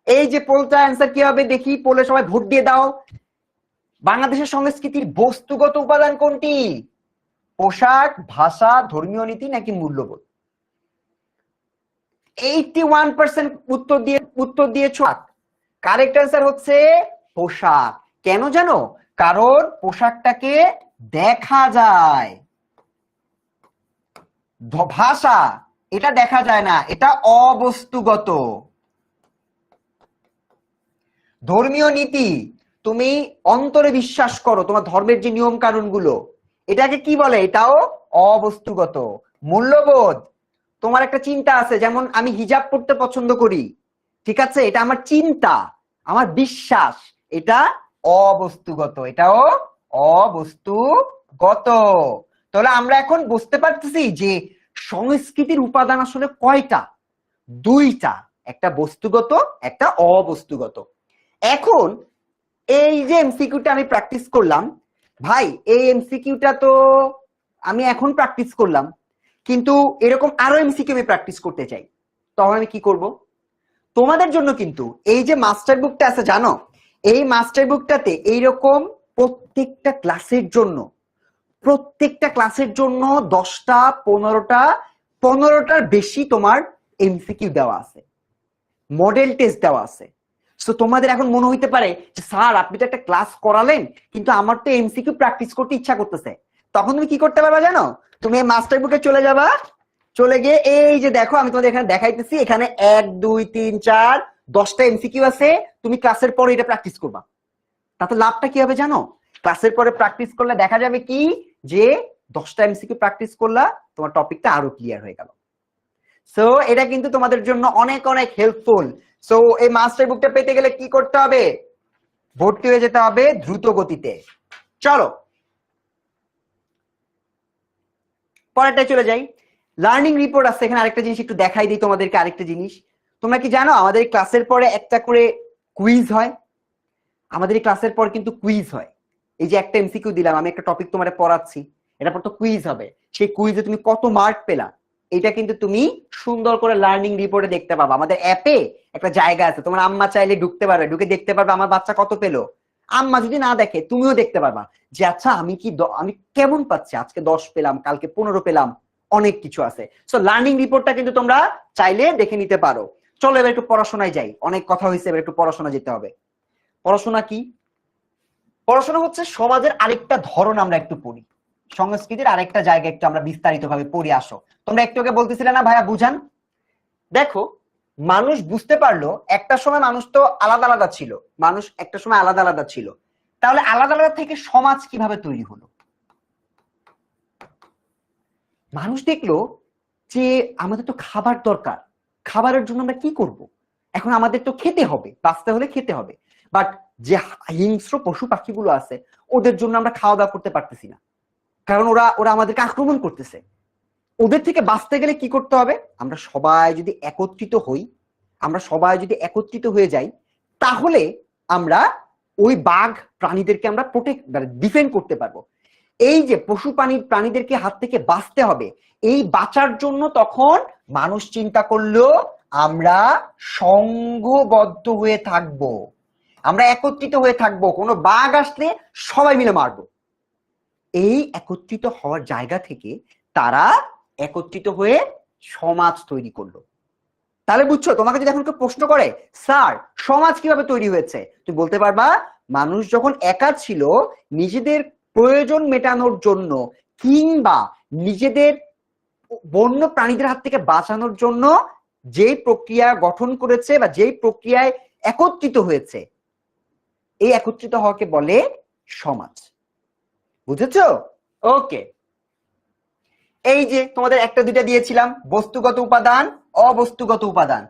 এই যে পোলটা অ্যান্সার কি হবে দেখি, পোলে সবাই ভোট দিয়ে দাও। বাংলাদেশের সংস্কৃতির বস্তুগত উপাদান কোনটি? পোশাক, ভাষা, ধর্মীয় নীতি নাকি মূল্যবোধ? 81% উত্তর দিয়েছ। কারেক্ট অ্যান্সার হচ্ছে পোশাক। কেন জানো? কারণ পোশাকটাকে দেখা যায়। ভাষা এটা দেখা যায় না, এটা অবস্তুগত। ধর্মীয় নীতি, তুমি অন্তরে বিশ্বাস করো, তোমার ধর্মের যে নিয়ম কানুন গুলো, এটাকে কি বলে? এটাও অবস্তুগত। মূল্যবোধ, তোমার একটা চিন্তা আছে, যেমন আমি হিজাব পড়তে পছন্দ করি, ঠিক আছে, এটা আমার চিন্তা, আমার বিশ্বাস, এটা অবস্তুগত, এটাও অবস্তুগত। তাহলে আমরা এখন বুঝতে পারতেছি যে সংস্কৃতির উপাদান আসলে কয়টা? দুইটা, একটা বস্তুগত, একটা অবস্তুগত। এখন এই যে এমসিকিউটা আমি প্র্যাকটিস করলাম, ভাই এই এমসিকিউটা তো আমি এখন প্র্যাকটিস করলাম, কিন্তু এরকম আরো এমসিকিউ আমি প্র্যাকটিস করতে চাই, তখন আমি কি করব? তোমাদের জন্য কিন্তু এই যে মাস্টার বুকটা আছে, জানো, এই মাস্টার বুকটাতে এইরকম প্রত্যেকটা ক্লাসের জন্য 10টা 15টার বেশি তোমার এমসিকিউ দেওয়া আছে, মডেল টেস্ট দেওয়া আছে। সো তোমাদের এখন মনে হইতে পারে যে স্যার আপনি তো একটা ক্লাস করালেন, কিন্তু আমার তো এমসিকিউ প্র্যাকটিস করতে ইচ্ছা করতেছে। তখন তুমি কি করতে পারবা জানো? তুমি এই মাস্টার বুকে চলে যাবা, চলে গিয়ে এই যে দেখো আমি তোমাদের এখানে দেখাইতেছি, এখানে 1 2 3 4 10টা এমসিকিউ আছে, তুমি ক্লাসের পরে এটা প্র্যাকটিস করবা। তাতে লাভটা কি হবে জানো? ক্লাসের পরে প্র্যাকটিস করলে দেখা যাবে কি, যে 10টা এমসিকিউ প্র্যাকটিস করলা, তোমার টপিকটা আরো ক্লিয়ার হয়ে গেল। সো এটা কিন্তু তোমাদের জন্য অনেক অনেক হেল্পফুল। সো এই মাস্টার বুকটা পেতে গেলে কি করতে হবে? ভর্তি হয়ে যেতে হবে দ্রুত গতিতে। চলো পরেরটা চলে যাই। লার্নিং রিপোর্ট আছে এখানে, আরেকটা জিনিস একটু দেখাই দিই তোমাদেরকে। আরেকটা জিনিস, তোমরা কি জানো আমাদের ক্লাসের পরে একটা করে কুইজ হয়? আমাদের এই ক্লাসের পর কিন্তু কুইজ হয়। এই যে একটা এমসিকিউ দিলাম, আমি একটা টপিক তোমারে পড়াচ্ছি, এটা পর তো কুইজ হবে। সেই কুইজে তুমি কত মার্ক পেলা, এটা কিন্তু তুমি সুন্দর করে লার্নিং রিপোর্টে দেখতে পাবা। আমাদের অ্যাপে একটা জায়গা আছে, তোমার আম্মা চাইলে ঢুকতে পারবে, ঢুকে দেখতে পারবে আমার বাচ্চা কত পেলো। আম্মা যদি না দেখে, তুমিও দেখতে পারবা যে আচ্ছা আমি কেমন পাচ্ছি, আজকে 10 পেলাম, কালকে 15 পেলাম, অনেক কিছু আছে। সো লার্নিং রিপোর্টটা কিন্তু তোমরা চাইলে দেখে নিতে পারো। চলো এবার একটু পড়াশোনায় যাই, অনেক কথা হয়েছে, এবার একটু পড়াশোনা যেতে হবে। পড়াশোনা কি? পড়াশোনা হচ্ছে সমাজের আরেকটা ধরন, আমরা একটু পড়ি সংস্কৃতির আরেকটা জায়গা, একটু আমরা বিস্তারিত ভাবে পড়ি। আসো, তোমরা একটু আগে বলতেছিলে না ভাইয়া বুঝান। দেখো, মানুষ বুঝতে পারলো একটা সময় মানুষ তো আলাদা আলাদা ছিল, মানুষ একটা সময় আলাদা আলাদা ছিল, তাহলে আলাদা আলাদা থেকে সমাজ কিভাবে তৈরি হলো? মানুষ দেখলো যে আমাদের তো খাবার দরকার, খাবারের জন্য আমরা কি করব? এখন আমাদের তো খেতে হবে, বাঁচতে হলে খেতে হবে, বাট যে হিংস্র পশু পাখিগুলো আছে ওদের জন্য আমরা খাওয়া দাওয়া করতে পারতেছি না, কারণ ওরা ওরা আমাদেরকে আক্রমণ করতেছে। ওদের থেকে বাঁচতে গেলে কি করতে হবে? আমরা সবাই যদি একত্রিত হই, আমরা সবাই যদি একত্রিত হয়ে যাই, তাহলে আমরা ওই বাঘ প্রাণীদেরকে আমরা ডিফেন্ড করতে পারবো। এই যে পশু প্রাণীদেরকে হাত থেকে বাঁচতে হবে, এই বাঁচার জন্য তখন মানুষ চিন্তা করলো আমরা সংঘবদ্ধ হয়ে থাকবো, আমরা একত্রিত হয়ে থাকবো, কোনো বাঘ আসলে সবাই মিলে মারবো। এই একত্রিত হওয়ার জায়গা থেকে তারা একত্রিত হয়ে সমাজ তৈরি করলো। তাহলে বুঝছো, তোমাকে যদি এখন কেউ প্রশ্ন করে স্যার সমাজ কিভাবে তৈরি হয়েছে, তুমি বলতে পারবা মানুষ যখন একা ছিল নিজেদের প্রয়োজন মেটানোর জন্য কিংবা নিজেদের বন্য প্রাণীদের হাত থেকে বাঁচানোর জন্য যেই প্রক্রিয়া গঠন করেছে বা যেই প্রক্রিয়ায় একত্রিত হয়েছে, এই একত্রিত হওয়াকে বলে সমাজ। বুঝেছো? ওকে, এই যে তোমাদের একটা দুইটা দিয়েছিলাম, বস্তুগত উপাদান, অবস্তুগত উপাদান।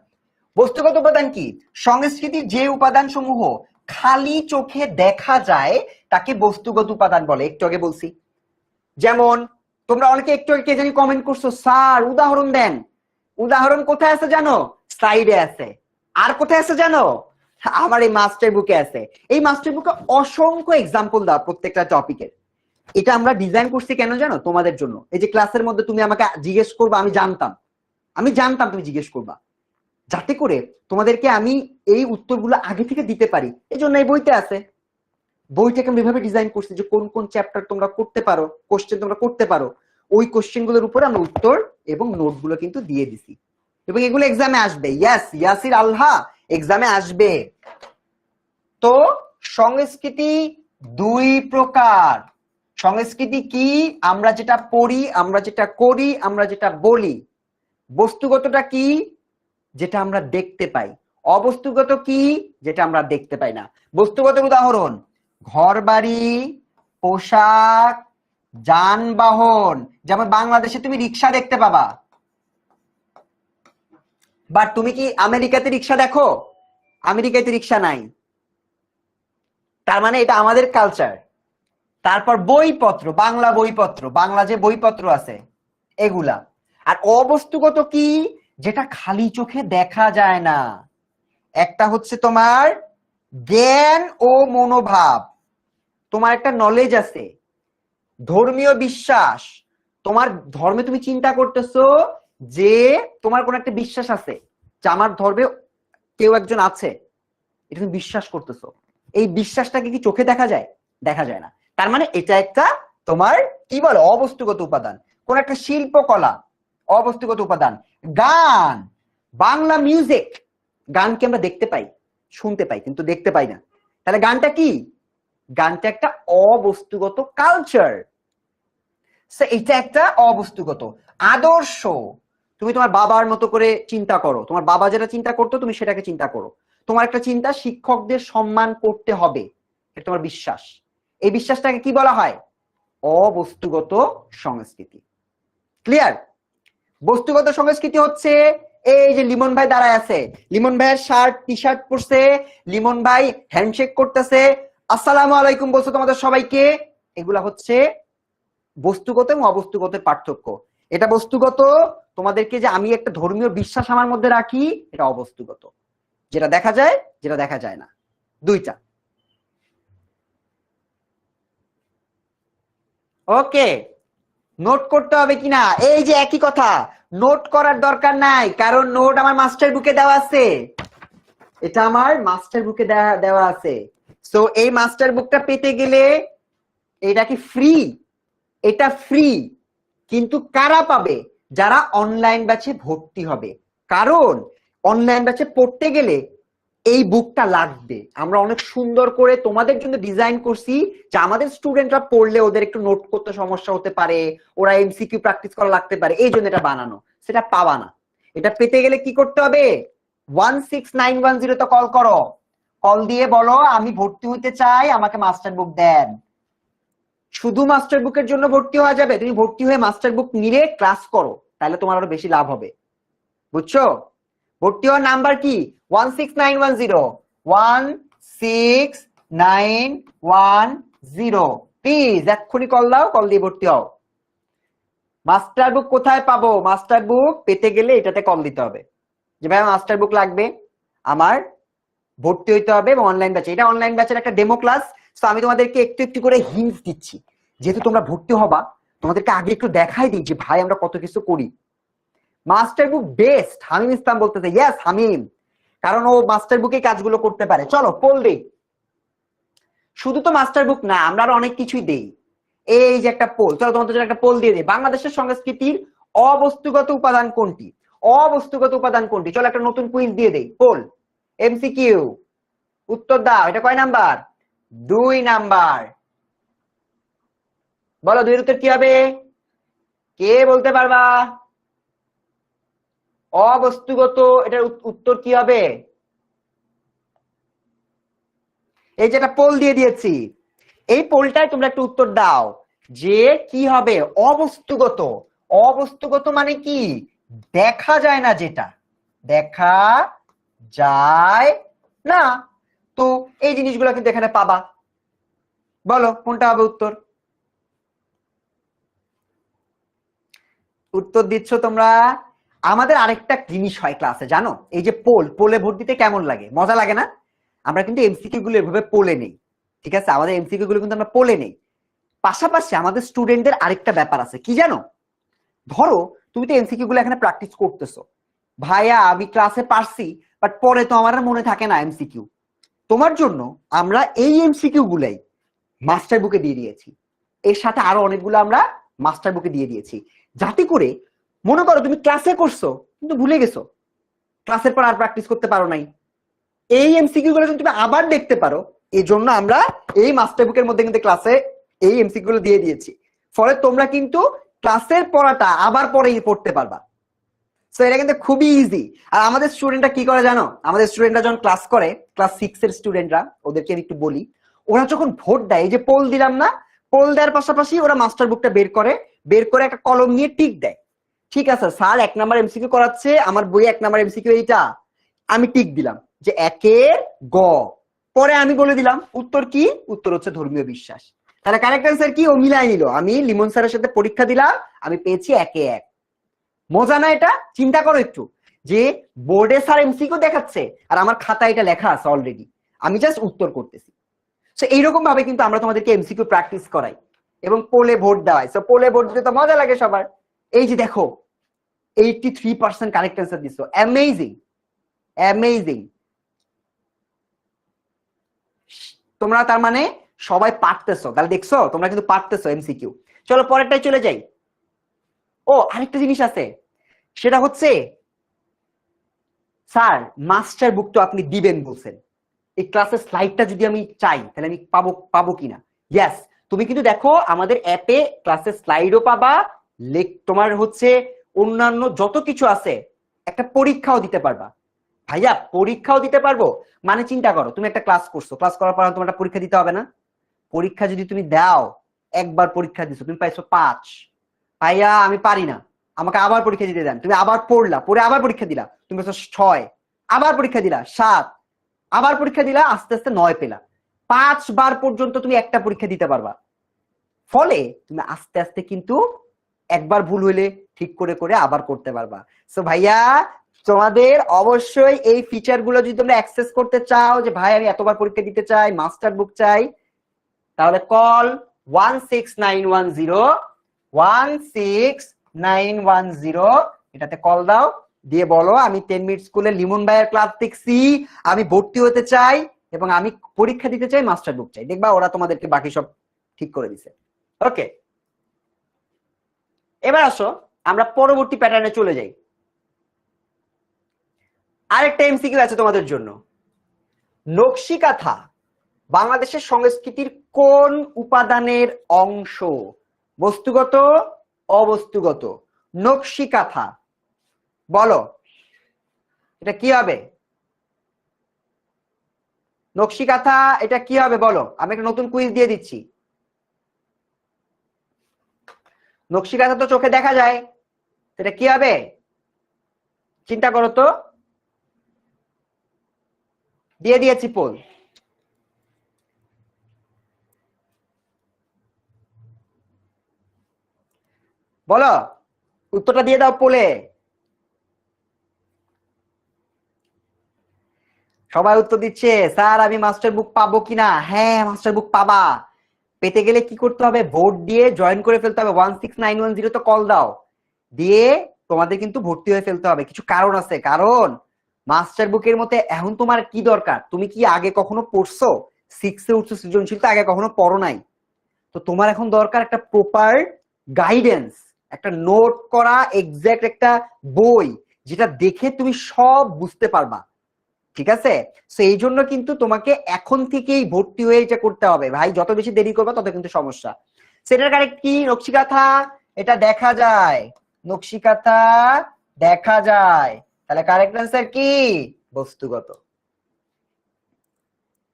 বস্তুগত উপাদান কি? সংস্কৃতির যে উপাদান সমূহ খালি চোখে দেখা যায় তাকে বস্তুগত উপাদান বলে। একটু আগে বলছি, যেমন তোমরা অনেকে একটু আগে কে জানি কমেন্ট করছো স্যার উদাহরণ দেন। উদাহরণ কোথায় আছে জানো? স্লাইডে আছে। আর কোথায় আছে জানো? আমার এই মাস্টার বুকে আছে। এই মাস্টার বুকে অসংখ্য এক্সাম্পল দাও প্রত্যেকটা টপিকের। এটা আমরা ডিজাইন করছি কেন জানো? তোমাদের জন্য। এই যে ক্লাসের মধ্যে তুমি আমাকে জিজ্ঞেস করবা, আমি জানতাম তুমি জিজ্ঞেস করবা, যাতে করে তোমাদেরকে আমি এই উত্তরগুলো আগে থেকে দিতে পারি। এই জন্য এই বইতে আছে। বইটাকে আমি এভাবে ডিজাইন করছি যে কোন কোন চ্যাপ্টার তোমরা করতে পারো, কোশ্চেন তোমরা করতে পারো, ওই কোশ্চেনগুলোর উপরে আমরা উত্তর এবং নোটগুলো কিন্তু দিয়ে দিছি, এবং এগুলো এক্সামে আসবে। ইয়াসির আল্লাহ এক্সামে আসবে। তো সংস্কৃতি দুই প্রকার। সংস্কৃতি কি? আমরা যেটা পড়ি, আমরা যেটা করি, আমরা যেটা বলি। বস্তুগতটা কি? যেটা আমরা দেখতে পাই। অবস্তুগত কি? যেটা আমরা দেখতে পাই না। বস্তুগতের উদাহরণ ঘরবাড়ি, পোশাক, যানবাহন। যেমন বাংলাদেশে তুমি রিক্সা দেখতে পাবা, বাট তুমি কি আমেরিকাতে রিক্সা দেখো? আমেরিকাতে রিক্সা নাই। তার মানে এটা আমাদের কালচার। তারপর বইপত্র, বাংলা বইপত্র, বাংলা যে বইপত্র আছে এগুলা। আর অবস্তুগত কি? যেটা খালি চোখে দেখা যায় না। একটা হচ্ছে তোমার জ্ঞান ও মনোভাব, তোমার একটা নলেজ আছে, ধর্মীয় বিশ্বাস, তোমার ধর্মে তুমি চিন্তা করতেছো যে তোমার কোন একটা বিশ্বাস আছে যে আমার ধর্মে কেউ একজন আছে, এটা তুমি বিশ্বাস করতেছো। এই বিশ্বাসটাকে কি চোখে দেখা যায়? দেখা যায় না। তার মানে এটা একটা তোমার কি বলে অবস্তুগত উপাদান। কোন একটা শিল্পকলা, অবস্তুগত উপাদান। গান, বাংলা মিউজিক, গানকে আমরা দেখতে পাই, শুনতে পাই, কিন্তু দেখতে পাই না। তাহলে গানটা কি? গানটা একটা অবস্তুগত কালচার। এটা একটা অবস্তুগত আদর্শ। তুমি তোমার বাবার মতো করে চিন্তা করো, তোমার বাবা যেটা চিন্তা করতো তুমি সেটাকে চিন্তা করো। তোমার একটা চিন্তা শিক্ষকদের সম্মান করতে হবে, এটা তোমার বিশ্বাস। এই বিশ্বাসটাকে কি বলা হয়? অবস্তুগত সংস্কৃতি। ক্লিয়ার? বস্তুগত সংস্কৃতি হচ্ছে এই যে লিমন ভাই দাঁড়ায় আছে, লিমন ভাইয়ের শার্ট টি শার্ট পরছে, লিমন ভাই হ্যান্ডশেক করতেছে, আসসালামু আলাইকুম বলছো তোমাদের সবাইকে। এগুলা হচ্ছে বস্তুগত এবং অবস্তুগতের পার্থক্য। এটা বস্তুগত, তোমাদেরকে যে আমি একটা ধর্মীয় বিশ্বাস আমার মধ্যে রাখি, এটা অবস্তুগত, যেটা দেখা যায়, যেটা দেখা যায় না, দুইটা। ওকে, নোট করতে হবে কিনা? এই যে একই কথা, নোট করার দরকার নাই, কারণ নোট আমার মাস্টার বুকে দেওয়া আছে। এটা আমার মাস্টার বুকে দেওয়া আছে। সো এই মাস্টার বুকটা পেতে গেলে এটা কি ফ্রি? এটা ফ্রি, কিন্তু কারা পাবে? যারা অনলাইন ব্যাচে ভর্তি হবে। কারণ অনলাইন ব্যাচে পড়তে গেলে এই বুকটা লাগবে। আমরা অনেক সুন্দর করে তোমাদের জন্য ডিজাইন করছি যে আমাদের স্টুডেন্টরা পড়লে ওদের একটু নোট করতে সমস্যা হতে পারে, ওরা এমসিকিউ প্র্যাকটিস করা লাগতে পারে, এই জন্য এটা বানানো। সেটা পাবা না। এটা পেতে গেলে কি করতে হবে? 16910 তে কল করো, কল দিয়ে বলো আমি ভর্তি হইতে চাই, আমাকে মাস্টার বুক দেন। শুধু মাস্টার বুকের জন্য ভর্তি হওয়া যাবে, তুমি ভর্তি হয়ে মাস্টার বুক নিয়ে ক্লাস করো, তাহলে তোমার আরো বেশি লাভ হবে। বুঝছো? ভর্তি হওয়ার নাম্বার কি? 16910 প্লিজ এক্ষুনি কল দাও, কল দিয়ে ভর্তি হও। মাস্টার বুক কোথায় পাবো? মাস্টার বুক পেতে গেলে এটাতে কল দিতে হবে যে ভাই মাস্টার বুক লাগবে, আমার ভর্তি হইতে হবে এবং অনলাইন ব্যাচে। এটা অনলাইন ব্যাচের একটা ডেমো ক্লাস। তো আমি তোমাদেরকে একটু একটু করে হিন্টস দিচ্ছি, যেহেতু তোমরা ভর্তি হবা তোমাদেরকে আগে একটু দেখাই দিই যে ভাই আমরা কত কিছু করি। মাস্টার বুক বেস্ট, হামিম ইসলাম বলতেছে। ইয়েস হামিম, কারণ ও মাস্টার বুকে কাজগুলো করতে পারে। চলো পোল দেই। শুধু তো মাস্টার বুক না, আমরা আরো অনেক কিছুই দেই। এই যে একটা পোল, চলো তোমাদের জন্য একটা পোল দিয়ে দিই। বাংলাদেশের সংস্কৃতির অবস্তুগত উপাদান কোনটি? অবস্তুগত উপাদান কোনটি? চলো একটা নতুন কুইজ দিয়ে দেই। পোল, এমসিকিউ, উত্তর দাও। এটা কয় নাম্বার? 2 নাম্বার। বলো 2 এর উত্তর কি হবে? কে বলতে পারবা? অবস্তুগত, এটার উত্তর কি হবে? এই যেটা পোল দিয়ে দিয়েছি, এই পোলটায় তোমরা একটু উত্তর দাও যে কি হবে অবস্তুগত। অবস্তুগত মানে কি? দেখা যায় না, যেটা দেখা যায় না। তো এই জিনিসগুলো কিন্তু এখানে পাবা। বলো কোনটা হবে উত্তর? উত্তর দিচ্ছ তোমরা। আমাদের আরেকটা জিনিস হয় ক্লাসে জানো, এই যে পোলে ভোট দিতে কেমন লাগে? মজা লাগে না? আমরা কিন্তু এমসিকিউ গুলো এভাবে পোলে নেই, ঠিক আছে? আমাদের এমসিকিউ গুলো কিন্তু আমরা পোলে নেই। পাশাপাশি আমাদের স্টুডেন্টদের আরেকটা ব্যাপার আছে, কি জানো? ধরো তুমি তো এমসিকিউ গুলো এখানে প্র্যাকটিস করতেছো, ভাইয়া আমি ক্লাসে পারছি বাট পরে তো আমার আর মনে থাকে না এমসিকিউ। তোমার জন্য আমরা এই এমসিকিউ গুলাই মাস্টার বুকে দিয়ে দিয়েছি, এর সাথে আরো অনেকগুলো আমরা মাস্টার বুকে দিয়ে দিয়েছি, যাতে করে মনে করো তুমি ক্লাসে করছো কিন্তু ভুলে গেছো, ক্লাসের পর আর প্র্যাকটিস করতে পারো নাই, এই এমসিকিউ গুলো তুমি আবার দেখতে পারো। এই জন্য আমরা এই মাস্টার বুকের মধ্যে কিন্তু ক্লাসে এই এমসিকিউ গুলো দিয়ে দিয়েছি, ফলে তোমরা কিন্তু ক্লাসের পড়াটা আবার পরেই পড়তে পারবা। সো এটা কিন্তু খুবই ইজি। আর আমাদের স্টুডেন্টরা কি করে জানো? আমাদের স্টুডেন্টরা যখন ক্লাস করে, ক্লাস 6 এর স্টুডেন্টরা, ওদেরকে আমি একটু বলি, ওরা যখন ভোট দেয়, এই যে পোল দিলাম না, পোল দেওয়ার পাশাপাশি ওরা মাস্টার বুকটা বের করে একটা কলম নিয়ে টিক দেয়। ঠিক আছে স্যার 1 নাম্বার এমসিকিউ করাচ্ছে, আমার বইয়ে 1 নাম্বার এমসিকিউ এইটা, আমি টিক দিলাম যে 1-এর গ। পরে আমি বলে দিলাম উত্তর কি? উত্তর হচ্ছে ধর্মীয় বিশ্বাস। তাহলে কারেক্ট অ্যান্সার কি? ও মিলাই নিল। আমি লিমন স্যারের সাথে পরীক্ষা দিলাম, আমি পেয়েছি 1-এ 1। মজা না এটা? চিন্তা করো একটু, যে বোর্ডে স্যার এমসিকিউ দেখাচ্ছে আর আমার খাতায় এটা লেখা আছে অলরেডি, আমি জাস্ট উত্তর করতেছি। সো এইরকম ভাবে কিন্তু আমরা তোমাদেরকে এমসিকিউ প্র্যাকটিস করাই এবং পোলে ভোট দেওয়াই। সো পোলে ভোট দিতে তো মজা লাগে সবার। এই যে দেখো 83% কারেক্ট অ্যান্সার দিছো, অ্যামেজিং অ্যামেজিং। তোমরা তার মানে সবাই পারতেছো, তাহলে দেখছো তোমরা কিন্তু পারতেছো এমসিকিউ। চলো পরেরটাই চলে যাই। ও আরেকটা জিনিস আছে, সেটা হচ্ছে স্যার মাস্টার বুক তো আপনি দিবেন বলছেন, এই ক্লাসের স্লাইডটা যদি আমি চাই তাহলে আমি পাবো কিনা? ইয়েস, তুমি কিন্তু দেখো আমাদের অ্যাপে ক্লাসের স্লাইডও পাবা, তোমার হচ্ছে অন্যান্য যত কিছু আছে, একটা পরীক্ষাও দিতে পারবা। ভাইয়া পরীক্ষাও দিতে পারবো মানে চিন্তা করো, তুমি একটা ক্লাস করছো, ক্লাস করার পর তোমার একটা পরীক্ষা দিতে হবে না? পরীক্ষা যদি তুমি দাও, একবার পরীক্ষা দিছো তুমি পাইছো 5, ভাইয়া আমি পারি না, আমাকে আবার পরীক্ষা দিতে দেন, তুমি আবার পড়লা, পড়ে আবার পরীক্ষা দিলা, তুমি পাইছো 6, আবার পরীক্ষা দিলা 7, আবার পরীক্ষা দিলা, আস্তে আস্তে 9 পেলা। 5 বার পর্যন্ত তুমি একটা পরীক্ষা দিতে পারবা। ফলে তুমি আস্তে আস্তে কিন্তু একবার ভুল হইলে ঠিক করে করে আবার করতে পারবা। সো ভাইয়া তোমাদের অবশ্যই এই ফিচার গুলো যদি তোমরা অ্যাক্সেস করতে চাও, যে ভাই আমি এতবার পরীক্ষা দিতে চাই, মাস্টার বুক চাই, তাহলে কল 16910 এটাতে কল দাও, দিয়ে বলো আমি 10 মিনিট স্কুলে লিমন ভাইয়ের ক্লাস দেখছি, আমি ভর্তি হতে চাই এবং আমি পরীক্ষা দিতে চাই, মাস্টার বুক চাই। দেখবা ওরা তোমাদেরকে বাকি সব ঠিক করে দিছে। ওকে, এবার আসো আমরা পরবর্তী প্যাটার্নে চলে যাই। আরেকটা এমসিকিউ আছে তোমাদের জন্য। নকশি কাঁথা বাংলাদেশের সংস্কৃতির কোন উপাদানের অংশ? বস্তুগত, অবস্তুগত? নকশি কাঁথা বলো এটা কি হবে? নকশি কাঁথা এটা কি হবে বলো? আমি একটা নতুন কুইজ দিয়ে দিচ্ছি। নকশি কাঁথা তো চোখে দেখা যায়, এটা কি হবে? চিন্তা করো তো। দিয়ে দিয়েছি পোল। বলো, উত্তরটা দিয়ে দাও পোলে। সবাই উত্তর দিচ্ছে স্যার আমি মাস্টার বুক পাবো কিনা। হ্যাঁ, মাস্টার বুক পাবা। পেতে গেলে কি করতে হবে? ভোট দিয়ে জয়েন করে ফেলতে হবে। 16910 তো কল দাও, দিয়ে তোমাদের কিন্তু ভর্তি হয়ে ফেলতে হবে। কিছু কারণ আছে, কারণ মাস্টার বুকের মধ্যে এখন তোমার কি দরকার? তুমি কি আগে কখনো পড়ছো? 6 এ উঠছো, সৃজনশীল তো আগে কখনো পড়ো নাই। তো তোমার এখন দরকার একটা প্রপার গাইডেন্স, একটা নোট করা এক্সাক্ট একটা বই, যেটা দেখে তুমি সব বুঝতে পারবা। ঠিক আছে? তো এই জন্য কিন্তু তোমাকে এখন থেকেই ভর্তি হয়ে এটা করতে হবে ভাই। যত বেশি দেরি করবে তত কিন্তু সমস্যা। সেটার কারেক্ট কি? নকশিকাঁথা, এটা দেখা যায়। নকশিকাঁথা দেখা যায়, তাহলে কারেক্ট অ্যান্সার কি? বস্তুগত।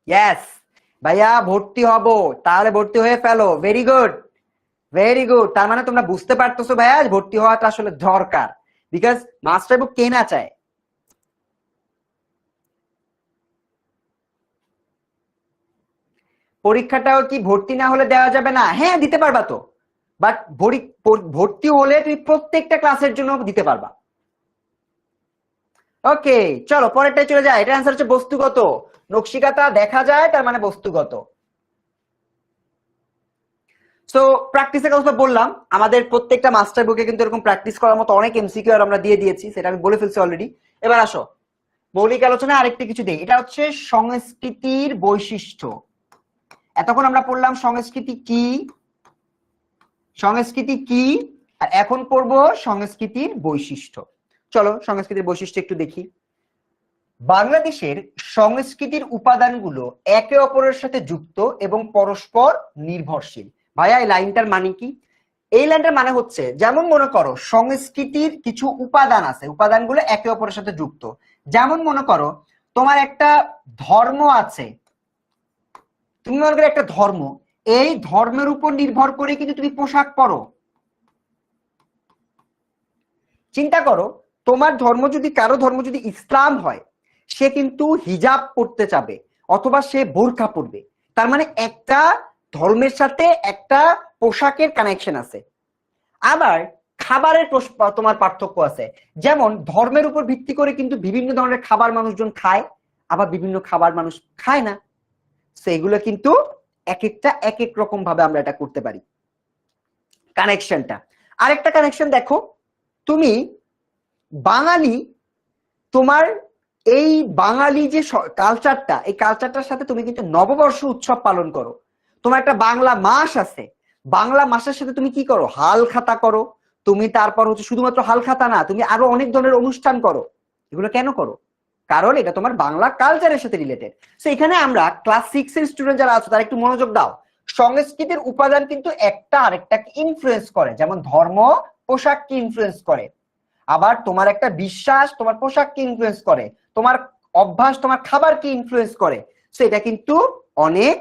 ইয়েস ভাইয়া, ভর্তি হব, তাহলে ভর্তি হয়ে ফেলো। Very good, very good. তার মানে তোমরা বুঝতে পারতেছো ভাইয়া ভর্তি হওয়াটা আসলে দরকার, বিকজ মাস্টার বুক কে না চায়। পরীক্ষাটাও কি ভর্তি না হলে দেওয়া যাবে না? হ্যাঁ দিতে পারবা তো, বাট ভর্তি হলে তুমি প্রত্যেকটা ক্লাসের জন্য দিতে পারবা। ওকে, চলো পরেরটাই চলে যায়। এটা অ্যান্সার হচ্ছে বস্তুগত। নকশিকাঁথা দেখা যায়, তার মানে বস্তুগত। সো প্র্যাকটিসের কথা বললাম, আমাদের প্রত্যেকটা মাস্টার বুকে কিন্তু এরকম প্র্যাকটিস করার মতো অনেক এমসিকিউ আর আমরা দিয়ে দিয়েছি, সেটা আমি বলে ফেলছি অলরেডি। এবার আসো মৌলিক আলোচনা আরেকটা কিছু দেই। এটা হচ্ছে সংস্কৃতির বৈশিষ্ট্য। এতক্ষণ আমরা পড়লাম সংস্কৃতি কি, সংস্কৃতি কি, আর এখন পড়বো সংস্কৃতির বৈশিষ্ট্য। চলো সংস্কৃতির বৈশিষ্ট্য একটু দেখি। বাংলাদেশের সংস্কৃতির উপাদানগুলো একে অপরের সাথে যুক্ত এবং পরস্পর নির্ভরশীল। ভাইয়া এই লাইনটার মানে কি? এই লাইনটার মানে হচ্ছে, যেমন মনে করো সংস্কৃতির কিছু উপাদান আছে, উপাদানগুলো একে অপরের সাথে যুক্ত। যেমন মনে করো তোমার একটা ধর্ম আছে, তুমি মনে করো একটা ধর্ম, এই ধর্মের উপর নির্ভর করে কিন্তু তুমি পোশাক পরো। চিন্তা করো, তোমার ধর্ম যদি, কারো ধর্ম যদি ইসলাম হয়, সে কিন্তু হিজাব পড়তে চাবে অথবা সে বোরকা পড়বে। তার মানে একটা ধর্মের সাথে একটা পোশাকের কানেকশন আছে। আবার খাবারের তোমার পার্থক্য আছে, যেমন ধর্মের উপর ভিত্তি করে কিন্তু বিভিন্ন ধরনের খাবার মানুষজন খায়, আবার বিভিন্ন খাবার মানুষ খায় না। সেগুলো কিন্তু এক একটা এক এক রকম ভাবে আমরা এটা করতে পারি, কানেকশনটা। আরেকটা কানেকশন দেখো, তুমি বাঙালি, তোমার এই বাঙালি যে কালচারটা, এই কালচারটার সাথে তুমি কিন্তু নববর্ষ উৎসব পালন করো। তোমার একটা বাংলা মাস আছে, বাংলা মাসের সাথে তুমি কি করো? হাল খাতা করো। তুমি তারপর হচ্ছে শুধুমাত্র হাল খাতা না, তুমি আরো অনেক ধরনের অনুষ্ঠান করো। এগুলো কেন করো? কারণ এটা তোমার বাংলা কালচারের সাথে রিলেটেড। তো এখানে আমরা ক্লাস 6 এর স্টুডেন্ট যারা আছো তারা একটু মনোযোগ দাও। সংস্কৃতির উপাদান কিন্তু একটা আরেকটাকে ইনফ্লুয়েন্স করে, যেমন ধর্ম পোশাককে ইনফ্লুয়েন্স করে, আবার তোমার একটা বিশ্বাস তোমার পোশাককে ইনফ্লুয়েন্স করে, তোমার অভ্যাস তোমার খাবারকে ইনফ্লুয়েন্স করে। সো এটা কিন্তু অনেক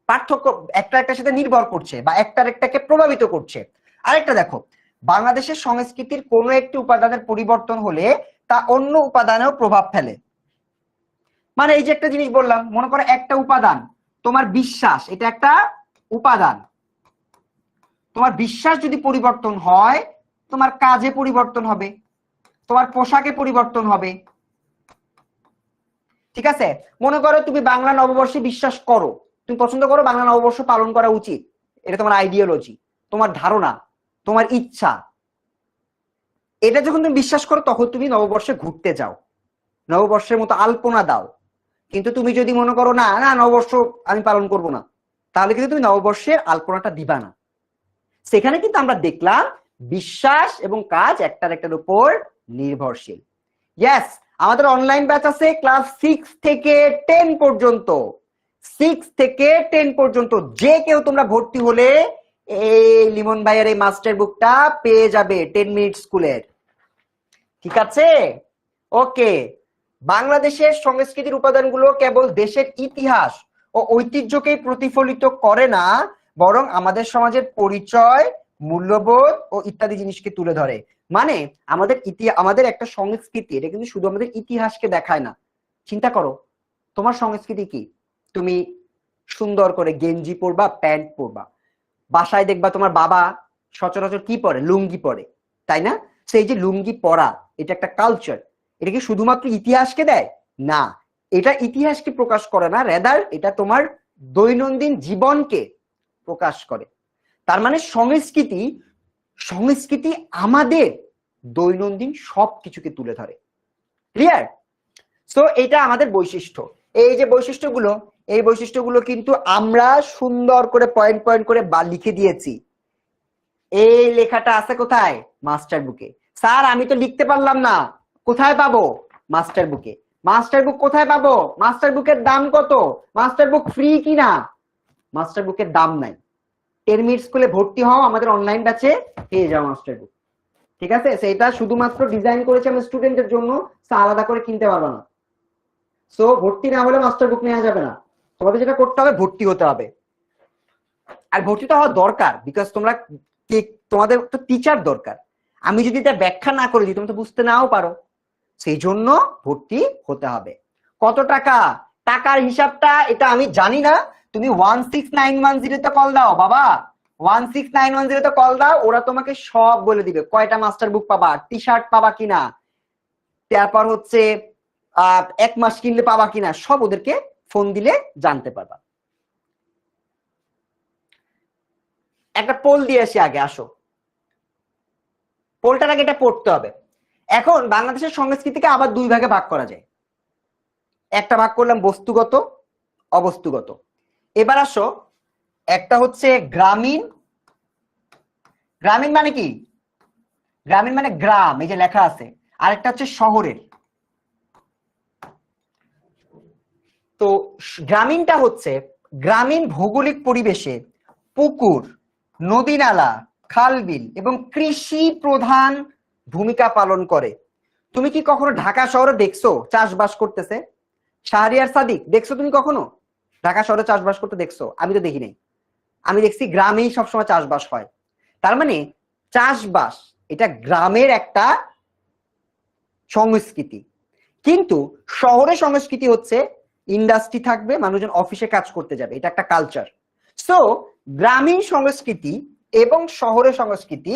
পার্থক্য, একটা একটার সাথে নির্ভর করছে বা একটার একটাকে প্রভাবিত করছে। আরেকটা দেখো, বাংলাদেশের সংস্কৃতির কোনো একটি উপাদানের পরিবর্তন হলে তা অন্য উপাদানেও প্রভাব ফেলে। মানে এই যে একটা জিনিস বললাম, মনে করো একটা উপাদান তোমার বিশ্বাস, এটা একটা উপাদান। তোমার বিশ্বাস যদি পরিবর্তন হয়, তোমার কাজে পরিবর্তন হবে, তোমার পোশাকে পরিবর্তন হবে। ঠিক আছে? মনে করো তুমি বাংলা নববর্ষে বিশ্বাস করো, তুমি পছন্দ করো বাংলা নববর্ষ পালন করা উচিত, এটা তোমার আইডিওলজি, তোমার ধারণা, তোমার ইচ্ছা। এটা যখন তুমি বিশ্বাস করো তখন তুমি নববর্ষে ঘুরতে যাও, নববর্ষের মতো আলপনা দাও। কিন্তু তুমি যদি মনে করো না না নববর্ষ আমি পালন করব না, তাহলে কিন্তু তুমি নববর্ষের আলপনাটা দিবা না। সেখানে কিন্তু আমরা দেখলাম বিশ্বাস এবং কাজ একটার একটার উপর নির্ভরশীল। ইয়েস, আমাদের অনলাইন ব্যাচ আছে ক্লাস 6 থেকে 10 পর্যন্ত। 6 থেকে 10 পর্যন্ত যে কেউ তোমরা ভর্তি হলে এই লিমন ভাইয়ের এই মাস্টার বুকটা পেয়ে যাবে 10 মিনিট স্কুলের। ঠিক আছে? ওকে। বাংলাদেশের সংস্কৃতির উপাদানগুলো কেবল দেশের ইতিহাস ও ঐতিহ্যকেই প্রতিফলিত করে না, বরং আমাদের সমাজের পরিচয়, মূল্যবোধ ও ইত্যাদি জিনিসকে তুলে ধরে। মানে আমাদের একটা সংস্কৃতি, এটা কিন্তু শুধু আমাদের ইতিহাসকে দেখায় না। চিন্তা করো, তোমার সংস্কৃতি কি? তুমি সুন্দর করে গেঞ্জি পরবা, প্যান্ট পরবা, বাসায় দেখবা তোমার বাবা সচরাচর কি পরে? লুঙ্গি পরে, তাই না? সেই যে লুঙ্গি পরা, এটা একটা কালচার। এটা কি শুধুমাত্র ইতিহাসকে দেয়? না, এটা ইতিহাসকে প্রকাশ করে না, রেদার এটা তোমার দৈনন্দিন জীবনকে প্রকাশ করে। তার মানে সংস্কৃতি, সংস্কৃতি আমাদের দৈনন্দিন সবকিছুকে তুলে ধরে। ক্লিয়ার? সো এটা আমাদের বৈশিষ্ট্য। এই যে বৈশিষ্ট্যগুলো, এই বৈশিষ্ট্যগুলো কিন্তু আমরা সুন্দর করে পয়েন্ট পয়েন্ট করে লিখে দিয়েছি। এই লেখাটা আছে কোথায়? মাস্টার বুকে। স্যার আমি তো লিখতে পারলাম না, কোথায় পাবো? মাস্টার বুকে। মাস্টার বুক কোথায় পাবো? মাস্টার বুকের দাম কত? মাস্টার বুক ফ্রি কিনা? মাস্টার বুকের দাম নাই। 10 মিনিট স্কুলে ভর্তি হও, আমাদের অনলাইন ব্যাচে পেয়ে যাও মাস্টার বুক। ঠিক আছে? সেটা শুধুমাত্র ডিজাইন করেছে আমি স্টুডেন্টের জন্য, আলাদা করে কিনতে পারবো না। সো ভর্তি না হলে মাস্টার বুক নেওয়া যাবে না। তোমাদের যেটা করতে হবে, ভর্তি হতে হবে। আর ভর্তিটা হওয়া দরকার, বিকজ তোমরা তোমাদের তো টিচার দরকার। আমি যদি এটা ব্যাখ্যা না করে দিই, তুমি তো বুঝতে নাও পারো। সেই জন্য ভর্তি হতে হবে। কত টাকা? টাকার হিসাবটা এটা আমি জানি না। তুমি 16910 তে কল দাও বাবা, 16910 তে কল দাও, ওরা তোমাকে সব বলে দিবে। কয়টা মাস্টার বুক পাবা, টি শার্ট পাবা কিনা, তারপর হচ্ছে 1 মাস কিনলে পাবা কিনা, সব ওদেরকে ফোন দিলে জানতে পারবা। একটা পোল দিয়ে আসি আগে, আসো পোলটার আগে এটা পড়তে হবে। এখন বাংলাদেশের সংস্কৃতিকে আবার দুই ভাগে ভাগ করা যায়। একটা ভাগ করলাম বস্তুগত, অবস্তুগত। এবার আসো, একটা হচ্ছে গ্রামীণ। গ্রামীণ মানে কি? গ্রামীণ মানে গ্রাম, এই যে লেখা আছে। আরেকটা হচ্ছে শহরের। তো গ্রামীণটা হচ্ছে গ্রামীণ ভৌগোলিক পরিবেশে পুকুর, নদী নালা, খাল বিল এবং কৃষি প্রধান ভূমিকা পালন করে। তুমি কি কখনো ঢাকা শহরে দেখছো চাষবাস করতেছে? শাহরিয়ার সাদিক, দেখছো তুমি কখনো ঢাকা শহরে চাষবাস করতে দেখছো? আমি তো দেখি নাই। আমি দেখছি গ্রামেই সবসময় চাষবাস হয়। তার মানে চাষবাস এটা গ্রামের একটা সংস্কৃতি। কিন্তু শহরে সংস্কৃতি হচ্ছে ইন্ডাস্ট্রি থাকবে, মানুষজন অফিসে কাজ করতে যাবে, এটা একটা কালচার। সো গ্রামীণ সংস্কৃতি এবং শহরের সংস্কৃতি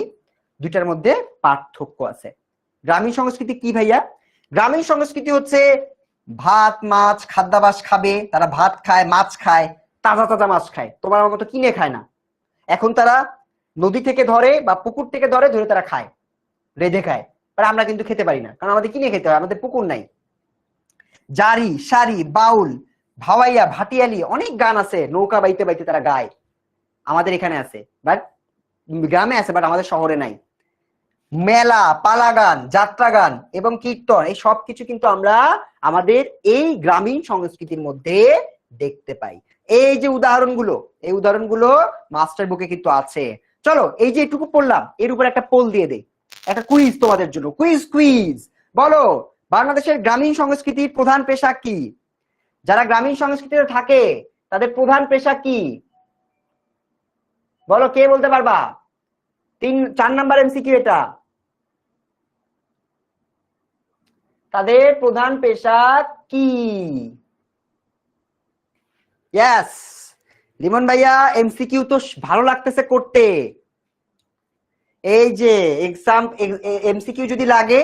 দুইটার মধ্যে পার্থক্য আছে। গ্রামীণ সংস্কৃতি কি ভাইয়া? গ্রামীণ সংস্কৃতি হচ্ছে ভাত মাছ খাদ্যাভ্যাস খাবে, তারা ভাত খায়, মাছ খায়, তাজা তাজা মাছ খায়, তোমার মতো কিনে খায় না। এখন তারা নদী থেকে ধরে বা পুকুর থেকে ধরে ধরে তারা খায়, রেঁধে খায়। আর আমরা কিন্তু খেতে পারি না, কারণ আমাদের কিনে খেতে হয়, আমাদের পুকুর নাই। জারি, সারি, বাউল, ভাওয়াইয়া, ভাটিয়ালি, অনেক গান আছে, নৌকা বাইতে বাইতে তারা গায়, আমাদের এখানে আছে, বাট গ্রামে আছে, বাট আমাদের শহরে নাই। মেলা, পালা গান, যাত্রা গান এবং কীর্তন, এই সব কিছু কিন্তু আমরা আমাদের এই গ্রামীণ সংস্কৃতির মধ্যে দেখতে পাই। এই যে উদাহরণগুলো, এই উদাহরণগুলো মাস্টার বুকে কিন্তু আছে। চলো এই যে এটুকু পড়লাম, এর উপর একটা পোল দিয়ে দেই, একটা কুইজ তোমাদের জন্য। কুইজ কুইজ বলো, বাংলাদেশের গ্রামীণ সংস্কৃতির প্রধান পেশা কি? যারা গ্রামীণ সংস্কৃতিতে থাকে তাদের প্রধান পেশা কি? বলো, কে বলতে পারবা? 4 নাম্বার এমসিকিউ এটা। তাদের প্রধান পেশা কি? ইয়েস, লিমন ভাইয়া এমসিকিউ তো ভালো লাগতেছে করতে। এই যে এক্সাম এমসিকিউ যদি লাগে,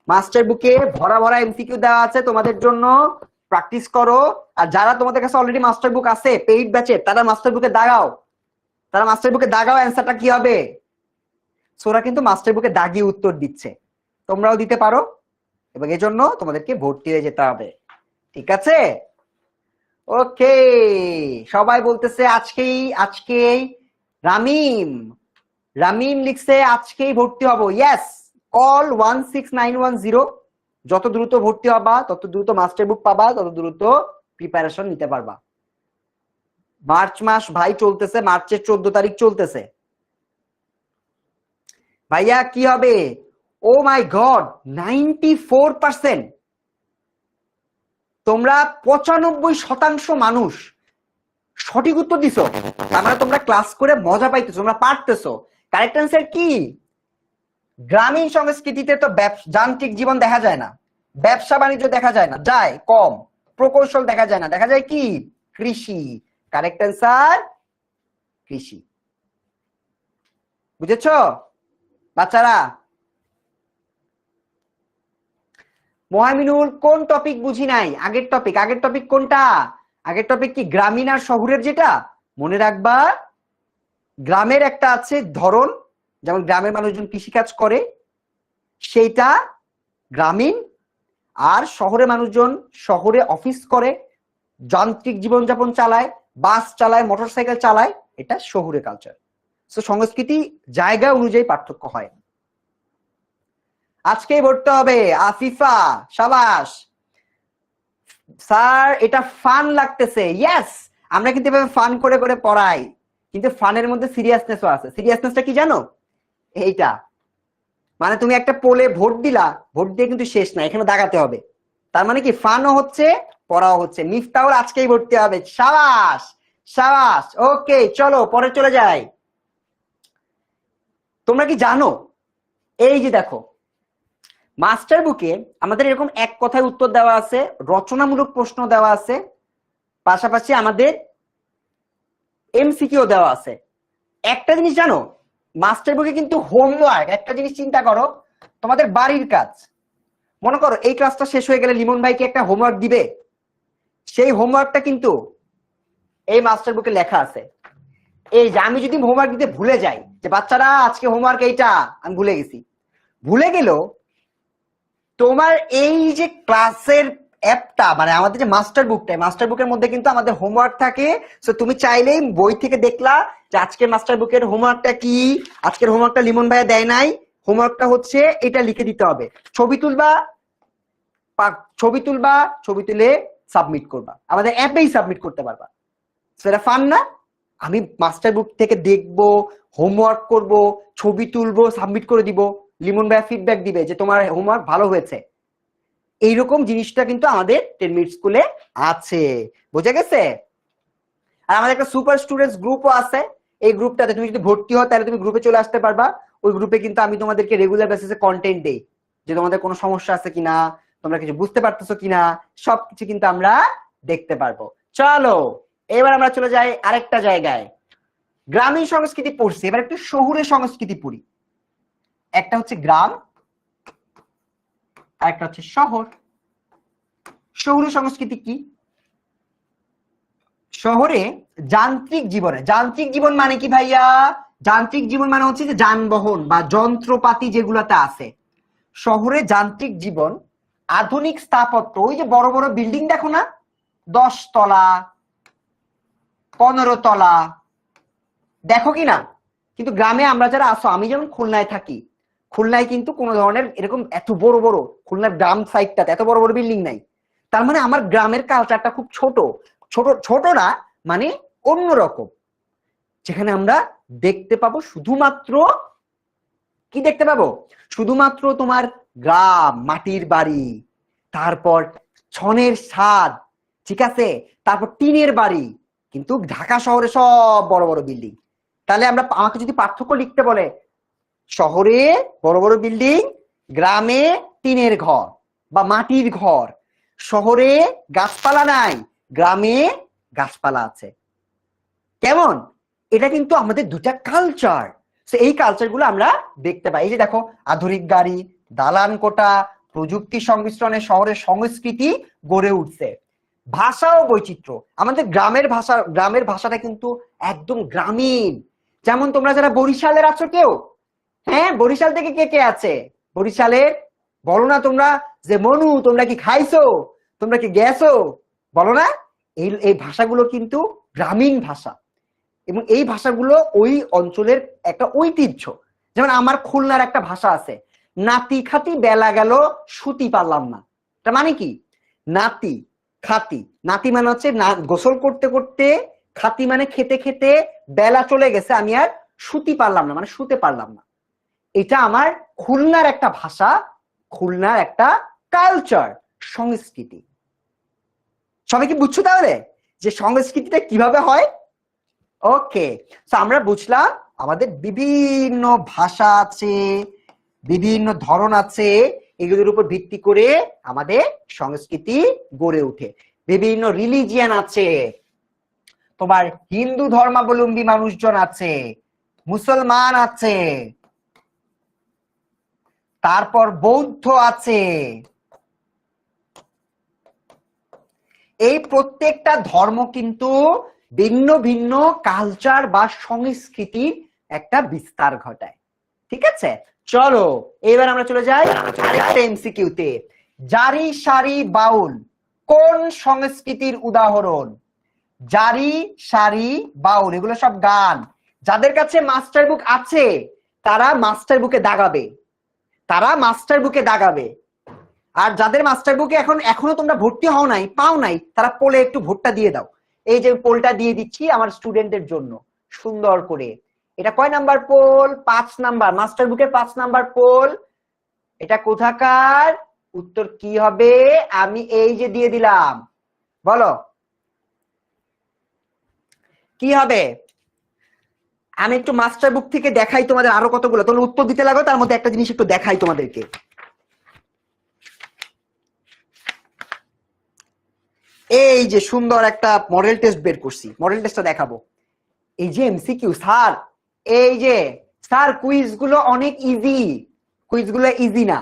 মাস্টার বুকে ভরা ভরা এমসিকিউ দেওয়া আছে তোমাদের জন্য, প্র্যাকটিস করো। আর যারা তোমাদের কাছে অলরেডি মাস্টার বুক আছে পেইড ব্যাচে, তারা মাস্টার বুকে দাগাও, তারা মাস্টার বুকে দাগাও, অ্যান্সারটা কি হবে? সোরা কিন্তু মাস্টার বুকে দাগিয়ে উত্তর দিচ্ছে, তোমরাও দিতে পারো, এবং এজন্য তোমাদেরকে ভর্তি হয়ে যেতে হবে। ঠিক আছে? ওকে, সবাই বলতেছে আজকেই আজকেই। রামিম, রামিম লিখছে আজকেই ভর্তি হব। Yes, call 16910। যত দ্রুত ভর্তি হবা, তত দ্রুত মাস্টার বুক পাবা, তত দ্রুত প্রিপারেশন নিতে পারবা। মার্চ মাস ভাই চলতেছে, মার্চের 14 তারিখ চলতেছে। ভাইয়া কি হবে? ও মাই গড, 94%। তোমরা 95% মানুষ সঠিক উত্তর দিছো। তার মানে তোমরা ক্লাস করে মজা পাইতেছো, তোমরা পারতেছো। কারেক্ট অ্যান্সার কি? গ্রামীণ সংস্কৃতিতে তো যান্ত্রিক জীবন দেখা যায় না, ব্যবসা বাণিজ্য দেখা যায় না, যায় কম, প্রকৌশল দেখা যায় না, দেখা যায় কি? কৃষি। কারেক্ট অ্যান্সার কৃষি। বুঝেছো বাচ্চারা? মহামিনুল কোন টপিক বুঝি নাই? আগের টপিক কোনটা? আগের টপিক কি গ্রামীণ আর শহরের? যেটা মনে রাখবা, গ্রামের একটা আছে ধরন, যেমন গ্রামের মানুষজন কৃষিকাজ করে সেইটা গ্রামীণ, আর শহরে মানুষজন শহরে অফিস করে, যান্ত্রিক জীবনযাপন চালায়, বাস চালায়, মোটরসাইকেল চালায়, এটা শহুরে কালচার। তো সংস্কৃতি জায়গা অনুযায়ী পার্থক্য হয়। আজকেই পড়তে হবে। আফিফা সাবাস স্যার, এটা ফান লাগতেছে। ইয়েস, আমরা কিন্তু এভাবে ফান করে করে পড়াই, কিন্তু ফানের মধ্যে সিরিয়াসনেসও আছে। সিরিয়াসনেসটা কি জানো? এইটা মানে তুমি একটা পোলে ভোট দিলা, ভোট দিয়ে কিন্তু শেষ না, এখানে দাগাতে হবে। তার মানে কি ফানও হচ্ছে, পড়াও হচ্ছে। মিফতাহুল আজকেই ভর্তি হবে। সাবাস সাবাস। ওকে চলো পরে চলে যাই। তোমরা কি জানো, এই যে দেখো মাস্টার বুকে আমাদের এরকম এক কথায় উত্তর দেওয়া আছে, রচনামূলক প্রশ্ন দেওয়া আছে, পাশাপাশি আমাদের এমসিকিউ দেওয়া আছে। একটা জিনিস জানো, মাস্টার বুকে কিন্তু হোমওয়ার্ক, একটা জিনিস চিন্তা করো, তোমাদের বাড়ির কাজ, মনে করো এই ক্লাসটা শেষ হয়ে গেলে লিমন ভাইকে একটা হোমওয়ার্ক দিবে, সেই হোমওয়ার্কটা কিন্তু এই মাস্টার বুকে লেখা আছে। এই যে আমি যদি হোমওয়ার্ক দিতে ভুলে যাই, যে বাচ্চারা আজকে হোমওয়ার্ক এইটা, আমি ভুলে গেছি, ভুলে গেল তোমার এই যে ক্লাসের অ্যাপটা, মানে আমাদের যে মাস্টার বুকটা, মাস্টার বুকের মধ্যে কিন্তু আমাদের হোমওয়ার্ক থাকে। সো তুমি চাইলেই বই থেকে দেখলা যে আজকের মাস্টার বুকের হোমওয়ার্কটা কি, আজকের হোমওয়ার্কটা লিমন ভাইয়া দেয় নাই, হোমওয়ার্কটা হচ্ছে এটা লিখে দিতে হবে। ছবি তুলবা, ছবি তুলে সাবমিট করবা, আমাদের অ্যাপেই সাবমিট করতে পারবা। সেটা ফান না? আমি মাস্টার বুক থেকে দেখবো, হোমওয়ার্ক করব, ছবি তুলবো, সাবমিট করে দিব, লিমন ভাইয়া ফিডব্যাক দিবে যে তোমার হোমওয়ার্ক ভালো হয়েছে। এইরকম জিনিসটা কিন্তু আমাদের 10 মিনিট স্কুলে আছে, বোঝা গেছে? আর আমাদের একটা সুপার স্টুডেন্টস গ্রুপও আছে। এই গ্রুপটাতে তুমি যদি ভর্তি হও তাহলে তুমি গ্রুপে চলে আসতে পারবা। ওই গ্রুপে কিন্তু আমি তোমাদেরকে রেগুলার বেসিসে কন্টেন্ট দেই, যে তোমাদের কোনো সমস্যা আছে কিনা, তোমরা কিছু বুঝতে পারতেছো কিনা, সবকিছু কিন্তু আমরা দেখতে পারবো। চলো এবার আমরা চলে যাই আরেকটা জায়গায়। গ্রামীণ সংস্কৃতি পড়ছি, এবার একটু শহুরে সংস্কৃতি পড়ি। একটা হচ্ছে গ্রাম আর একটা হচ্ছে শহর। শহুরে সংস্কৃতি কি? শহরে যান্ত্রিক জীবনে, যান্ত্রিক জীবন মানে কি ভাইয়া? যান্ত্রিক জীবন মানে হচ্ছে যে যানবাহন বা যন্ত্রপাতি যেগুলাতে আছে। শহরে যান্ত্রিক জীবন, আধুনিক স্থাপত্য, ওই যে বড় বড় বিল্ডিং দেখো না, 10 তলা 15 তলা, দেখো কি না? কিন্তু গ্রামে আমরা যারা আসো, আমি যেমন খুলনায় থাকি, খুলনায় কিন্তু কোনো ধরনের এরকম এত বড় বড়, খুলনার গ্রাম সাইডটাতে এত বড় বড় বিল্ডিং নাই। তার মানে আমার গ্রামের কালচারটা খুব ছোট, ছোট ছোট না, মানে অন্যরকম, যেখানে আমরা দেখতে পাবো শুধুমাত্র কি দেখতে পাবো? শুধুমাত্র তোমার গ্রাম, মাটির বাড়ি, তারপর ছনের ছাদ, ঠিক আছে, তারপর টিনের বাড়ি। কিন্তু ঢাকা শহরে সব বড় বড় বিল্ডিং। তাহলে আমরা, আমাকে যদি পার্থক্য লিখতে বলে, শহরে বড় বড় বিল্ডিং, গ্রামে টিনের ঘর বা মাটির ঘর। শহরে গাছপালা নাই, গ্রামে গাছপালা আছে। কেমন? এটা কিন্তু আমাদের দুটা কালচার। এই কালচার গুলো আমরা দেখতে পাই। এই যে দেখো, আধুনিক গাড়ি, দালান কোঠা, প্রযুক্তির সংমিশ্রণে শহরের সংস্কৃতি গড়ে উঠছে। ভাষা ও বৈচিত্র্য, আমাদের গ্রামের ভাষাটা কিন্তু একদম গ্রামীণ। যেমন তোমরা যারা বরিশালের আছো কেউ, হ্যাঁ বরিশাল থেকে কে কে আছে বরিশালের? বলো না তোমরা যে মনু তোমরা কি খাইছো, তোমরা কি গেছো, বলো না? এই ভাষাগুলো কিন্তু গ্রামীণ ভাষা, এবং এই ভাষাগুলো ওই অঞ্চলের একটা ঐতিহ্য। যেমন আমার খুলনার একটা ভাষা আছে, নাতি খাতি বেলা গেল সুতি পারলাম না। এটা মানে কি? নাতি খাতি, নাতি মানে হচ্ছে গোসল করতে করতে, খাতি মানে খেতে খেতে বেলা চলে গেছে, আমি আর সুতি পারলাম না, মানে শুতে পারলাম না। এটা আমার খুলনার একটা ভাষা, খুলনার একটা কালচার, সংস্কৃতি। সবাই কি বুঝছো তাহলে যে সংস্কৃতিটা কিভাবে হয়? ওকে, তো আমরা বুঝলাম আমাদের বিভিন্ন ভাষা আছে, বিভিন্ন ধরন আছে, এগুলোর উপর ভিত্তি করে আমাদের সংস্কৃতি গড়ে ওঠে। বিভিন্ন রিলিজিয়ান আছে, তোমার হিন্দু ধর্মাবলম্বী মানুষজন আছে, মুসলমান আছে, তারপর বৌদ্ধ আছে। এই প্রত্যেকটা ধর্ম কিন্তু ভিন্ন ভিন্ন কালচার বা সংস্কৃতির একটা বিস্তার ঘটায়। ঠিক আছে, চলো এবার আমরা চলে যাই আরেকটা এমসিকিউতে। জারি সারি বাউল কোন সংস্কৃতির উদাহরণ? জারি সারি বাউল এগুলো সব গান। যাদের কাছে মাস্টার বুক আছে তারা মাস্টার বুকে দাগাবে, তারা মাস্টার বুকে দাগাবে। আর যাদের মাস্টার বুকে এখনো তোমরা ভর্তি হও নাই, পাও নাই, তারা পোলে একটু ভোটটা দিয়ে দাও। এই যে পোলটা দিয়ে দিচ্ছি আমার স্টুডেন্টদের জন্য সুন্দর করে। এটা কয় নাম্বার পোল? 5 নাম্বার, মাস্টার বুকের 5 নাম্বার পোল। এটা কোথাকার? উত্তর কি হবে? আমি এই যে দিয়ে দিলাম, বলো কি হবে? আমি একটু মাস্টার বুক থেকে দেখাই তোমাদের আরো কতগুলো, তোমরা উত্তর দিতে লাগো, তার মধ্যে একটা জিনিস একটু দেখাই তোমাদেরকে। এই যে সুন্দর একটা মডেল টেস্ট বের করছি, মডেল টেস্টটা দেখাবো। এই যে এমসিকিউ স্যার, এই যে স্যার কুইজগুলো অনেক ইজি, কুইজগুলো ইজি না,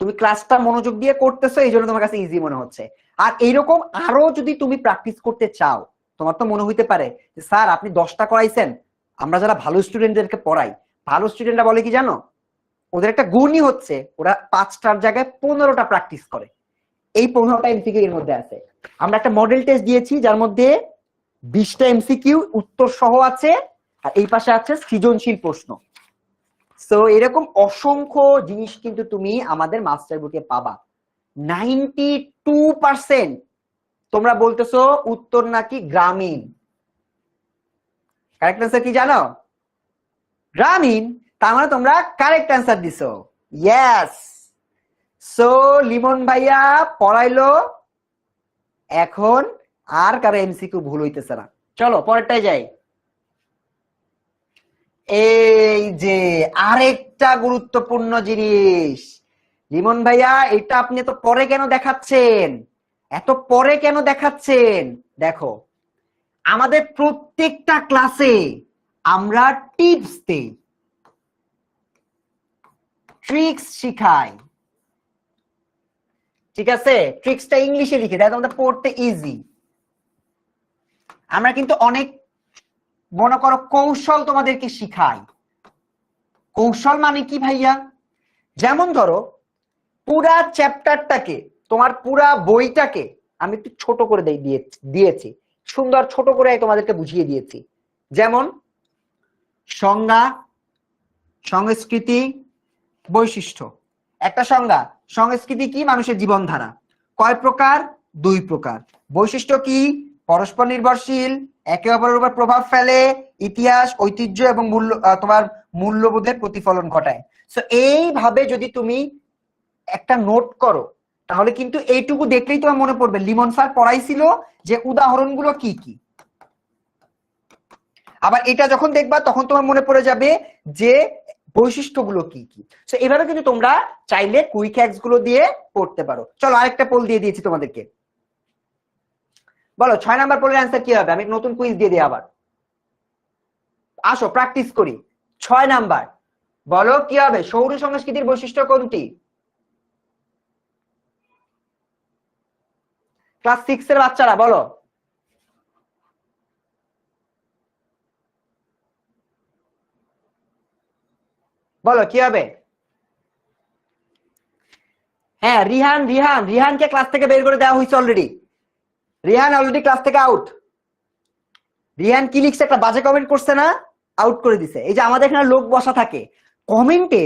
তুমি ক্লাসটা মনোযোগ দিয়ে করতেছো এই জন্য তোমার কাছে ইজি মনে হচ্ছে। আর এইরকম আরো যদি তুমি প্র্যাকটিস করতে চাও, তোমার তো মনে হইতে পারে যে স্যার আপনি 10টা করাইছেন, আমরা যারা ভালো স্টুডেন্টদেরকে পড়াই, ভালো স্টুডেন্টরা বলে কি জানো, ওদের একটা গুণই হচ্ছে ওরা 5টার জায়গায় 15টা প্র্যাকটিস করে। এই 15টা এমসিকিউ এর মধ্যে আছে। আমরা একটা মডেল টেস্ট দিয়েছি যার মধ্যে 20টা এমসিকিউ উত্তর সহ আছে, আর এই পাশে আছে সৃজনশীল প্রশ্ন। সো এরকম অসংখ্য জিনিস কিন্তু তুমি আমাদের মাস্টার বুকে পাবা। 92% তোমরা বলতেছো উত্তর নাকি গ্রামীণ। কারেক্ট অ্যান্সার কি জানো? গ্রামীণ। তার মানে তোমরা কারেক্ট অ্যান্সার দিছো। ইয়েস। সো লিমন ভাইয়া পড়াইলো, এখন আর কারো এমসিকিউ ভুল হইতেছে না। চলো পরেরটাই যাই। এই যে আরেকটা গুরুত্বপূর্ণ জিনিস, লিমন ভাইয়া এটা আপনি এত পরে কেন দেখাচ্ছেন, এত পরে কেন দেখাচ্ছেন? দেখো আমাদের প্রত্যেকটা ক্লাসে আমরা টিপস দেই, ট্রিক্স শিখাই। ঠিক আছে, ট্রিক্সটা ইংলিশে লিখে দেয়, তোমাদের পড়তে ইজি। আমরা কিন্তু অনেক মনে করো কৌশল তোমাদেরকে শিখাই। কৌশল মানে কি ভাইয়া? যেমন ধরো পুরা চ্যাপ্টারটাকে, তোমার পুরা বইটাকে আমি একটু ছোট করে দিয়েছি, সুন্দর ছোট করে তোমাদেরকে বুঝিয়ে দিয়েছি। যেমন সংজ্ঞা, সংস্কৃতি, বৈশিষ্ট্য। একটা সংজ্ঞা, সংস্কৃতি কি? মানুষের জীবনধারা। কয় প্রকার? 2 প্রকার। বৈশিষ্ট্য কি? পরস্পর নির্ভরশীল, একে অপরের উপর প্রভাব ফেলে, ইতিহাস, ঐতিহ্য এবং তোমার মূল্যবোধের প্রতিফলন ঘটায়। সো এইভাবে যদি তুমি একটা নোট করো তাহলে কিন্তু এইটুকু দেখলেই তোমার মনে পড়বে লিমন স্যার পড়াইছিল যে উদাহরণগুলো কি কি। আবার এটা যখন দেখবা তখন তোমার মনে পড়ে যাবে যে বৈশিষ্ট্যগুলো কি কি। সো এভাবে কিন্তু তোমরা চাইলে কুইক হ্যাকস গুলো দিয়ে পড়তে পারো। চলো আরেকটা পোল দিয়ে দিয়েছি তোমাদেরকে, বলো 6 নাম্বার পোলের অ্যান্সার কি হবে? আমি নতুন কুইজ দিয়ে দিই আবার, আসো প্র্যাকটিস করি। 6 নাম্বার বলো কি হবে? সৌর সংস্কৃতির বৈশিষ্ট্য কোনটি? ক্লাস 6 এর বাচ্চারা বলো। বলো কি হবে? হ্যাঁ রিহান, রিহানকে ক্লাস থেকে বের করে দেওয়া হয়েছে অলরেডি। রিহান অলরেডি ক্লাস থেকে আউট। রিহান কি লিখছে? একটা বাজে কমেন্ট করছে না, আউট করে দিছে। এই যে আমাদের এখানে লোক বসা থাকে, কমেন্টে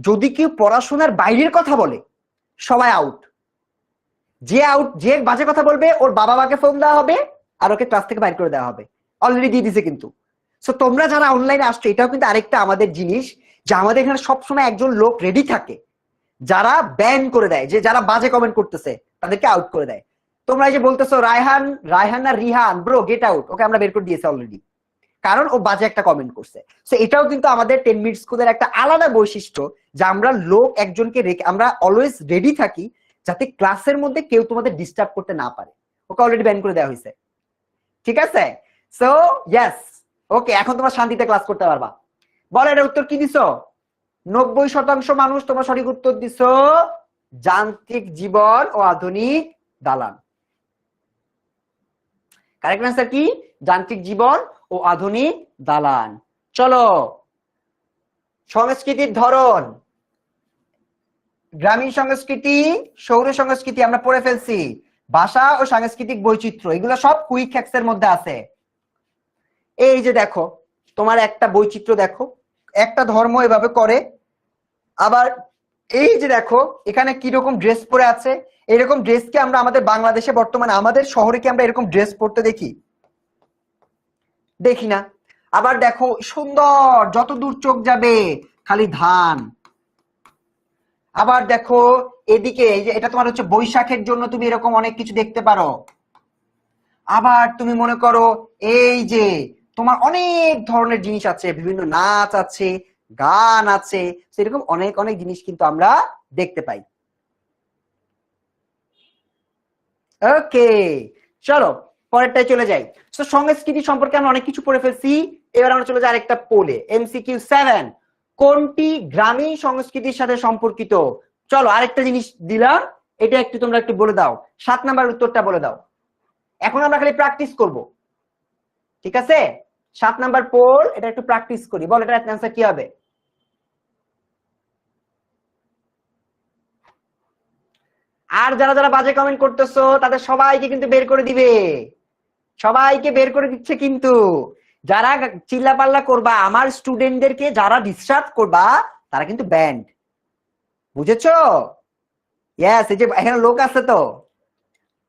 যদি কেউ পড়াশোনার বাইরের কথা বলে সবাই আউট। যে বাজে কথা বলবে ওর বাবা মাকে ফোন দেওয়া হবে আর ওকে ক্লাস থেকে বাইর করে দেওয়া হবে। অলরেডি দিয়ে দিছে কিন্তু। সো তোমরা যারা অনলাইনে আসছো এটাও কিন্তু আরেকটা আমাদের জিনিস যে আমাদের এখানে সবসময় একজন লোক রেডি থাকে যারা ব্যান করে দেয়, যে যারা বাজে কমেন্ট করতেছে তাদেরকে আউট করে দেয়। তোমরা এই যে বলতেছো রায়হান না রিহান, ব্রো গেট আউট, ওকে আমরা বের করে দিয়েছি অলরেডি, কারণ ও বাজে একটা কমেন্ট করছে। সো এটাও কিন্তু আমাদের 10 মিনিট স্কুলের একটা আলাদা বৈশিষ্ট্য যে আমরা লোক একজনকে রেখে আমরা অলওয়েজ রেডি থাকি যাতে ক্লাসের মধ্যে কেউ তোমাদের ডিস্টার্ব করতে না পারে। ওকে অলরেডি ব্যান করে দেওয়া হয়েছে। ঠিক আছে? সো ইয়েস, ওকে এখন তোমরা শান্তিতে ক্লাস করতে পারবা। বলো এটার উত্তর কি দিছো? 90% মানুষ তোমার সঠিক উত্তর দিছো যান্ত্রিক জীবন ও আধুনিক দালান। কারেক্ট আনসার কি? যান্ত্রিক জীবন ও আধুনিক দালান। চলো, সংস্কৃতির ধরন, গ্রামীণ সংস্কৃতি, সৌর সংস্কৃতি আমরা পড়ে ফেলছি, ভাষা ও সাংস্কৃতিক বৈচিত্র্য, এগুলো সব কুইক হ্যাক্স এর মধ্যে আছে। এই যে দেখো, তোমার একটা বৈচিত্র্য দেখো, একটা ধর্ম এভাবে করে, আবার এই যে দেখো এখানে কি রকম ড্রেস পরে আছে। এরকম ড্রেস কি আমরা আমাদের বাংলাদেশে বর্তমানে আমাদের শহরে কি আমরা এরকম ড্রেস পরতে দেখি? দেখি না। আবার দেখো সুন্দর, যত দূর চোখ যাবে খালি ধান। আবার দেখো এদিকে, এই যে এটা তোমার হচ্ছে বৈশাখের জন্য তুমি এরকম অনেক কিছু দেখতে পারো। আবার তুমি মনে করো এই যে তোমার অনেক ধরনের জিনিস আছে, বিভিন্ন নাচ আছে, গান আছে, সেরকম অনেক অনেক জিনিস কিন্তু আমরা দেখতে পাই। ওকে, চলো পরেরটায় চলে যাই। তো সংস্কৃতি সম্পর্কে আমরা অনেক কিছু পড়ে ফেলছি, এবার আমরা চলে যাই আরেকটা পোলে। MCQ 7, কোনটি গ্রামীণ সংস্কৃতির সাথে সম্পর্কিত? চলো আরেকটা জিনিস দিলাম, এটা একটু তোমরা একটু বলে দাও, 7 নাম্বার উত্তরটা বলে দাও। এখন আমরা খালি প্র্যাকটিস করব, ঠিক আছে? 7 নাম্বার পোল, এটা একটু প্র্যাকটিস করি। বল এটার অ্যান্সার কি হবে? আর যারা যারা বাজে কমেন্ট করতেছো তাদের সবাইকে কিন্তু বের করে দিবে, সবাইকে বের করে দিচ্ছে কিন্তু। যারা চিল্লাপাল্লা করবা, আমার স্টুডেন্টদেরকে যারা ডিস্টার্ব করবা, তারা কিন্তু ব্যান্ড, বুঝেছো? ইয়েস, এই যে এখানে লোক আছে তো,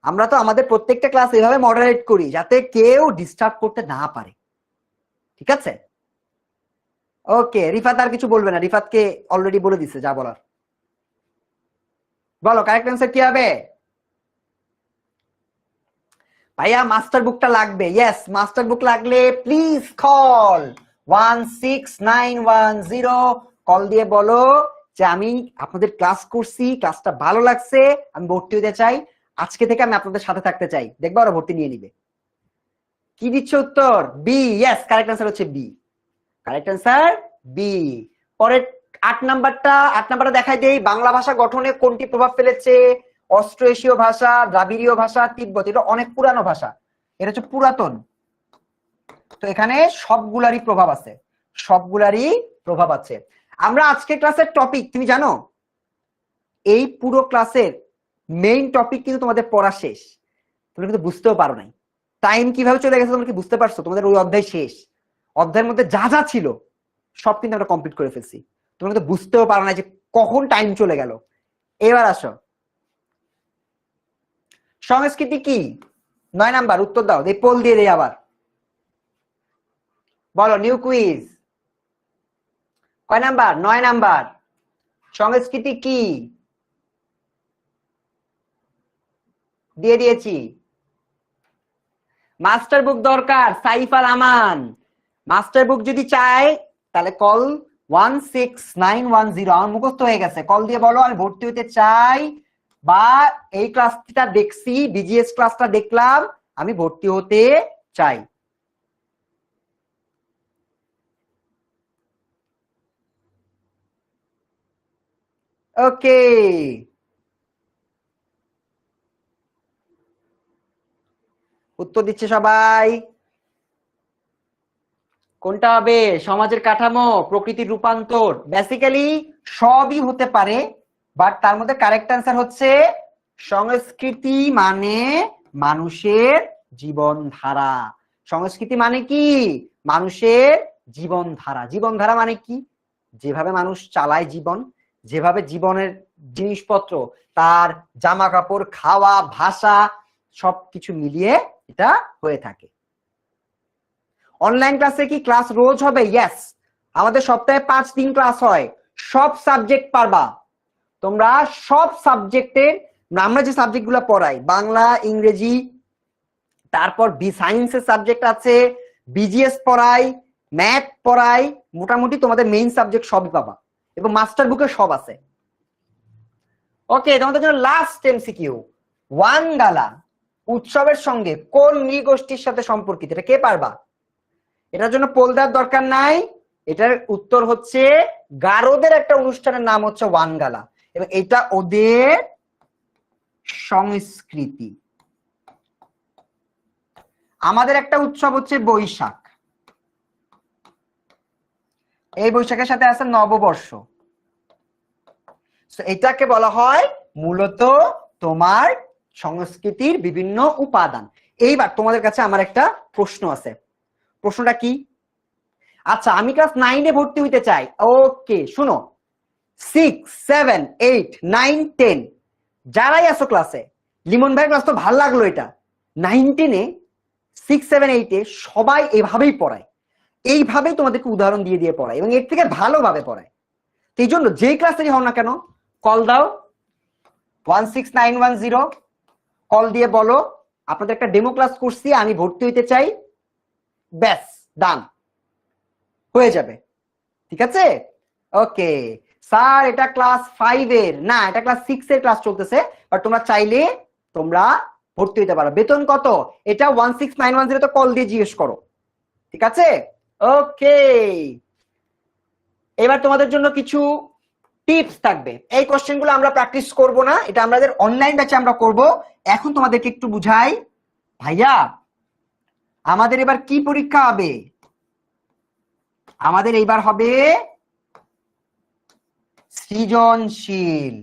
আমরা তো আমাদের প্রত্যেকটা ক্লাস এভাবে মডারেট করি যাতে কেউ ডিস্টার্ব করতে না পারে, ঠিক আছে? ওকে, রিফাত আর কিছু বলবে না, রিফাতকে অলরেডি বলে দিছে যা বলার। বলো কারেক্ট অ্যান্সার কি হবে? ভাইয়া মাস্টার বুকটা লাগবে। ইয়েস, মাস্টার বুক লাগলে প্লিজ কল 16910, কল দিয়ে বলো যে আমি আপনাদের ক্লাস করছি, ক্লাসটা ভালো লাগছে, আমি ভর্তি হতে চাই, আজকে থেকে আমি আপনাদের সাথে থাকতে চাই, দেখবা ওরা ভর্তি নিয়ে নিবে। কি দিচ্ছে উত্তর? বি। ইয়েস, কারেক্ট অ্যান্সার হচ্ছে বি, কারেক্ট অ্যান্সার বি। পরের 8 নাম্বারটা দেখাই দেই। বাংলা ভাষা গঠনে কোনটি প্রভাব ফেলেছে? অস্ট্রো এশীয় ভাষা, দ্রাবিড়ীয় ভাষা, তিব্বত। এটা অনেক পুরানো ভাষা, এটা হচ্ছে পুরাতন, তো এখানে সবগুলারই প্রভাব আছে, সবগুলারই প্রভাব আছে। আমরা আজকে ক্লাসের টপিক তুমি জানো, এই পুরো ক্লাসের মেইন টপিক কিন্তু তোমাদের পড়া শেষ, তোমরা কিন্তু বুঝতেও পারো নাই টাইম কিভাবে চলে গেছে, তোমরা কি বুঝতে পারছো? তোমাদের ওই অধ্যায় শেষ, অধ্যায়ের মধ্যে যা যা ছিল সব কিন্তু আমরা কমপ্লিট করে ফেলছি, তোমরা কিন্তু বুঝতেও পারো না যে কখন টাইম চলে গেল। এবার আসো, সংস্কৃতি কি? 9 নাম্বার উত্তর দাও, এই পোল দিয়ে দেই আবার। বলো নিউ কুইজ, কয় নাম্বার? 9 নাম্বার। সংস্কৃতি কি? দিয়ে দিয়েছি। মাস্টার বুক দরকার, সাইফ আল আমান। মাস্টার বুক যদি চাই তাহলে কল 16910, আমার মুখস্থ হয়ে গেছে, কল দিয়ে বলো আমি ভর্তি হতে চাই, বা এই ক্লাসটা দেখছি, বিজিএস ক্লাসটা দেখলাম, আমি ভর্তি হতে চাই। ওকে, উত্তর দিচ্ছে সবাই। কোনটা হবে? সমাজের কাঠামো, প্রকৃতির রূপান্তর, বেসিক্যালি সবই হতে পারে, বাট তার মধ্যে কারেক্ট অ্যান্সার হচ্ছে সংস্কৃতি মানে মানুষের জীবনধারা। সংস্কৃতি মানে কি? মানুষের জীবনধারা। জীবনধারা মানে কি? যেভাবে মানুষ চালায় জীবন, যেভাবে জীবনের জিনিসপত্র, তার জামা কাপড়, খাওয়া, ভাষা, সবকিছু মিলিয়ে এটা হয়ে থাকে। অনলাইন ক্লাসে কি ক্লাস রোজ হবে? ইয়েস, আমাদের সপ্তাহে 5 দিন ক্লাস হয়, সব সাবজেক্ট পারবা তোমরা, সব সাবজেক্টের। আমরা যে সাবজেক্ট গুলো পড়াই, বাংলা, ইংরেজি, তারপর সায়েন্সের সাবজেক্ট আছে, বিজিএস পড়াই, ম্যাথ পড়াই, মোটামুটি তোমাদের মেইন সাবজেক্ট সবই পাবা, এবং মাস্টার বুকে সব আছে। ওকে, তোমাদের জন্য লাস্ট এমসিকিউ, ওয়ানগালা উৎসবের সঙ্গে কোন নৃগোষ্ঠীর সাথে সম্পর্কিত? এটা কে পারবা? এটার জন্য পোল দেওয়ার দরকার নাই, এটার উত্তর হচ্ছে গারোদের একটা অনুষ্ঠানের নাম হচ্ছে ওয়ানগালা, এবং এটা ওদের সংস্কৃতি। আমাদের একটা উৎসব হচ্ছে বৈশাখ, এই বৈশাখের সাথে আছে নববর্ষ। এটাকে বলা হয় মূলত তোমার সংস্কৃতির বিভিন্ন উপাদান। এইবার তোমাদের কাছে আমার একটা প্রশ্ন আছে, প্রশ্নটা কি? আচ্ছা, আমি ক্লাস 9-এ ভর্তি হইতে চাই। ওকে, শুনো, 6, 7, 8, 9, 10 যারাই আছো ক্লাসে, লিমন ভাই ক্লাস তো ভালো লাগলো, এটা 9, 10-এ 6, 7, 8-এ সবাই এভাবেই পড়ায়, এইভাবেই তোমাদেরকে উদাহরণ দিয়ে দিয়ে পড়ায়, এবং এর থেকে ভালোভাবে পড়ায়। এই জন্য যেই ক্লাসেরই হও না কেন, কল দাও 16910, কল দিয়ে বলো আপনাদের একটা ডেমো ক্লাস করছি, আমি ভর্তি হইতে চাই, ব্যাস ডান হয়ে যাবে। ঠিক আছে? ওকে স্যার, এটা ক্লাস 5-এর না, এটা ক্লাস 6-এর ক্লাস চলতেছে, বাট তোমরা চাইলে তোমরা ভর্তি হইতে পারো। বেতন কত? এটা 16910 তো কল দিয়ে জিজ্ঞেস করো। ঠিক আছে? ওকে, এবার তোমাদের জন্য কিছু টিপস থাকবে। এই কোশ্চেনগুলো আমরা প্র্যাকটিস করব না, এটা আমাদের অনলাইন ব্যাচে আমরা করব। এখন তোমাদেরকে একটু বুঝাই, ভাইয়া আমাদের এবার কি পরীক্ষা হবে? আমাদের এইবার হবে সৃজনশীল।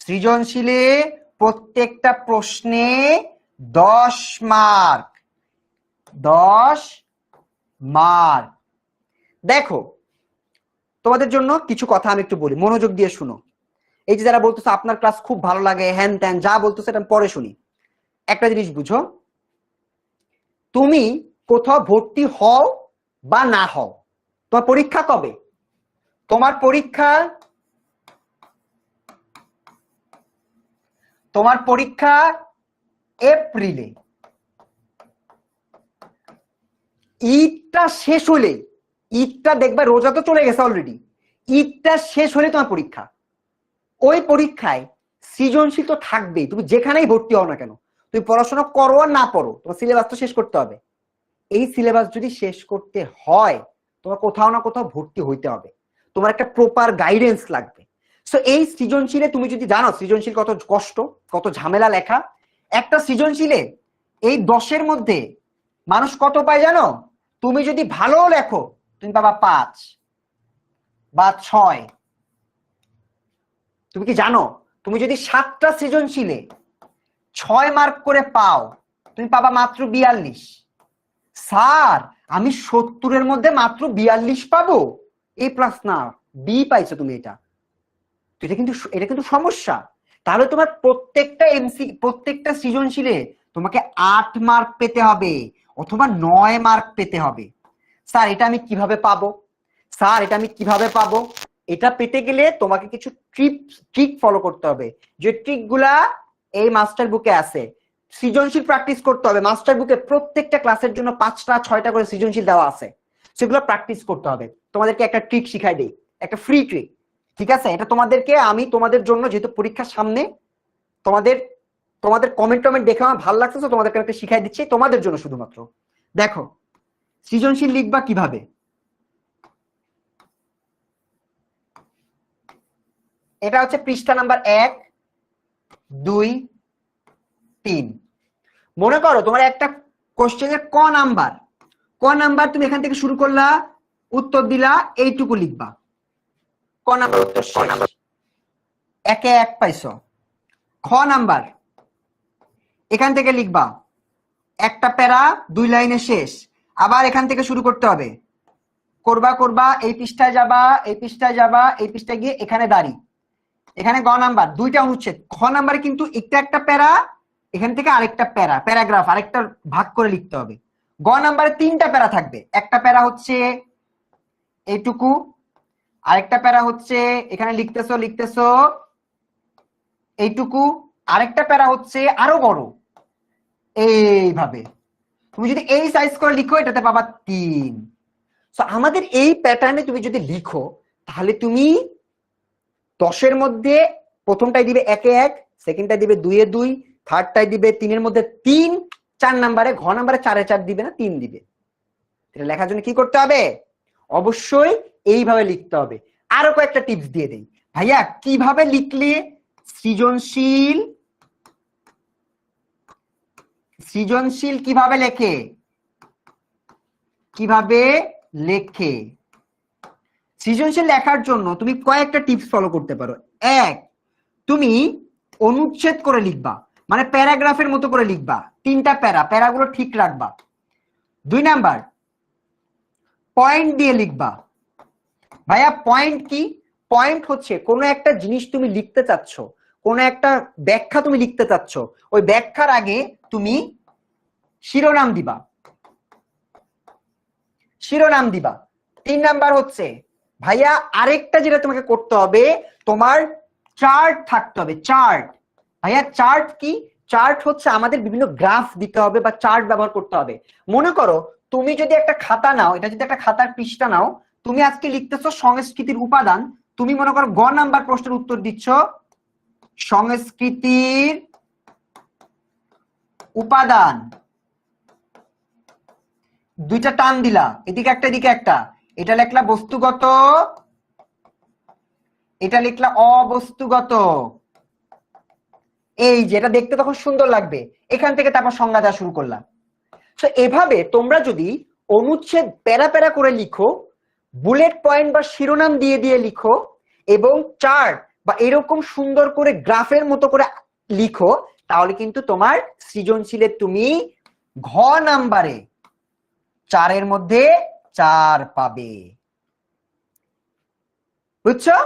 সৃজনশীলে প্রত্যেকটা প্রশ্নে 10 মার্ক, 10 মার্ক। দেখো, তোমাদের জন্য কিছু কথা আমি একটু বলি, মনোযোগ দিয়ে শুনো। এই যে যারা বলতেছে আপনার ক্লাস খুব ভালো লাগে, হ্যান ত্যান যা বলতেছে এটা পরে শুনি। একটা জিনিস বুঝো, তুমি কোথাও ভর্তি হও বা না হও, তোমার পরীক্ষা কবে? তোমার পরীক্ষা এপ্রিলে। ঈদটা শেষ হলে, ঈদটা দেখবা রোজা তো চলে গেছে অলরেডি, ঈদটা শেষ হলে তোমার পরীক্ষা। ওই পরীক্ষায় সৃজনশীল তো থাকবেই, তুমি যেখানেই ভর্তি হও না কেন, তুমি পড়াশোনা করো আর না পড়ো, তোমার সিলেবাস তো শেষ করতে হবে। এই সিলেবাস যদি শেষ করতে হয়, তোমার কোথাও না কোথাও ভর্তি হইতে হবে, তোমার একটা প্রপার গাইডেন্স লাগবে। সো এই সৃজনশীলে তুমি যদি জানো সৃজনশীল কত কষ্ট, কত ঝামেলা লেখা, একটা সৃজনশীলে এই 10-এর মধ্যে মানুষ কত পায় জানো? তুমি যদি ভালো লেখো তুমি পাবা 5 বা 6। তুমি কি জানো তুমি যদি 7টা সৃজনশীলে 6 মার্ক করে পাও, তুমি পাবা মাত্র 42। স্যার আমি 70-এর মধ্যে মাত্র 42 পাবো? এ প্লাস না, বি পাইছো তুমি, এটা কিন্তু সমস্যা। তাহলে তোমার প্রত্যেকটা সৃজনশীলে তোমাকে 8 মার্ক পেতে হবে অথবা 9 মার্ক পেতে হবে। স্যার এটা আমি কিভাবে পাবো? এটা পেতে গেলে তোমাকে কিছু ট্রিক ফলো করতে হবে, যে ট্রিকগুলা এই মাস্টার বুকে আছে। সৃজনশীল প্র্যাকটিস করতে হবে, মাস্টার বুকে প্রত্যেকটা ক্লাসের জন্য 5টা 6টা করে সৃজনশীল দেওয়া আছে, সেগুলো প্র্যাকটিস করতে হবে। তোমাদেরকে একটা ট্রিক শিখাই দেই, একটা ফ্রি ট্রিক। ঠিক আছে? এটা তোমাদেরকে আমি তোমাদের জন্য, যেহেতু পরীক্ষার সামনে, তোমাদের কমেন্ট দেখে আমার ভালো লাগছে, তোমাদেরকে একটা শিখাই দিচ্ছি তোমাদের জন্য শুধুমাত্র। দেখো সৃজনশীল লিখবা কিভাবে। এটা হচ্ছে পৃষ্ঠা নাম্বার 1, 2, 3। মনে করো তোমার একটা কোশ্চেনের ক নাম্বার, তুমি এখান থেকে শুরু করলা, উত্তর দিলা, এইটুকু লিখবা। ক নাম্বার উত্তর শেষ, 1-এ 1 পাইছো। খ নাম্বার এখান থেকে লিখবা, একটা প্যারা 2 লাইনে শেষ, আবার এখান থেকে শুরু করতে হবে, করবা, এই পৃষ্ঠায় যাবা, এই পৃষ্ঠায় গিয়ে এখানে দাঁড়ি, এখানে গ নাম্বার 2টা অনুচ্ছেদ। খ নাম্বারে কিন্তু একটা প্যারা, এখান থেকে আরেকটা প্যারাগ্রাফ আরেকটা ভাগ করে লিখতে হবে। গ নাম্বারে 3টা প্যারা থাকবে, একটা প্যারা হচ্ছে এইটুকু, আরেকটা প্যারা হচ্ছে এখানে লিখতেছো এইটুকু, আরেকটা প্যারা হচ্ছে আরো বড়, এইভাবে। তুমি যদি এই সাইজ করে লিখো এটাতে পাবা 3। সো আমাদের এই প্যাটার্নে তুমি যদি লিখো, তাহলে তুমি 10-এর মধ্যে প্রথমটাই দিবে 1-এ 1, সেকেন্ডটাই দিবে 2-এ 2, থার্ডটাই দিবে 3-এর মধ্যে 3, 4 নাম্বারে, ঘ নাম্বারে 4-এ 4 দিবে না, 3 দিবে। এটা লেখার জন্য কি করতে হবে? অবশ্যই এইভাবে লিখতে হবে। আরো কয়েকটা টিপস দিয়ে দেই ভাইয়া, কিভাবে লিখলে সৃজনশীল সৃজনশীল কিভাবে লেখে, কিভাবে লেখে? সৃজনশীল লেখার জন্য তুমি কয়েকটা টিপস ফলো করতে পারো। এক, তুমি অনুচ্ছেদ করে লিখবা, মানে প্যারাগ্রাফের মতো করে লিখবা, 3টা প্যারাগুলো ঠিক রাখবা। 2 নাম্বার, পয়েন্ট দিয়ে লিখবা। ভাইয়া পয়েন্ট কি? পয়েন্ট হচ্ছে কোনো একটা জিনিস তুমি লিখতে চাচ্ছ, কোনো একটা ব্যাখ্যা তুমি লিখতে চাচ্ছ, ওই ব্যাখ্যার আগে তুমি শিরোনাম দিবা, শিরোনাম দিবা। 3 নাম্বার হচ্ছে ভাইয়া আরেকটা যেটা তোমাকে করতে হবে, তোমার চার্ট থাকতে হবে। চার্ট ভাইয়া, চার্ট কি? চার্ট হচ্ছে আমাদের বিভিন্ন গ্রাফ দিতে হবে বা চার্ট ব্যবহার করতে হবে। মনে করো তুমি যদি একটা খাতা নাও, এটা যদি একটা খাতার পৃষ্ঠা নাও, তুমি আজকে লিখতেছো সংস্কৃতির উপাদান, তুমি মনে করো গ নাম্বার প্রশ্নের উত্তর দিচ্ছ সংস্কৃতির উপাদান, 2টা টান দিলা, এদিকে একটা এদিকে একটা, এটা লিখলা বস্তুগত, এটা লিখলা অবস্তুগত। এই যে এটা দেখতে তখন সুন্দর লাগবে, এখান থেকে তারপর সংজ্ঞা দেওয়া শুরু করলাম। তো এভাবে তোমরা যদি অনুচ্ছেদ প্যারা প্যারা করে লিখো, বুলেট পয়েন্ট বা শিরোনাম দিয়ে দিয়ে লিখো, এবং চার্ট বা এরকম সুন্দর করে গ্রাফের মতো করে লিখো, তাহলে কিন্তু তোমার সৃজনশীলে তুমি ঘ নাম্বারে 4-এর মধ্যে 4 পাবে। বুঝছো?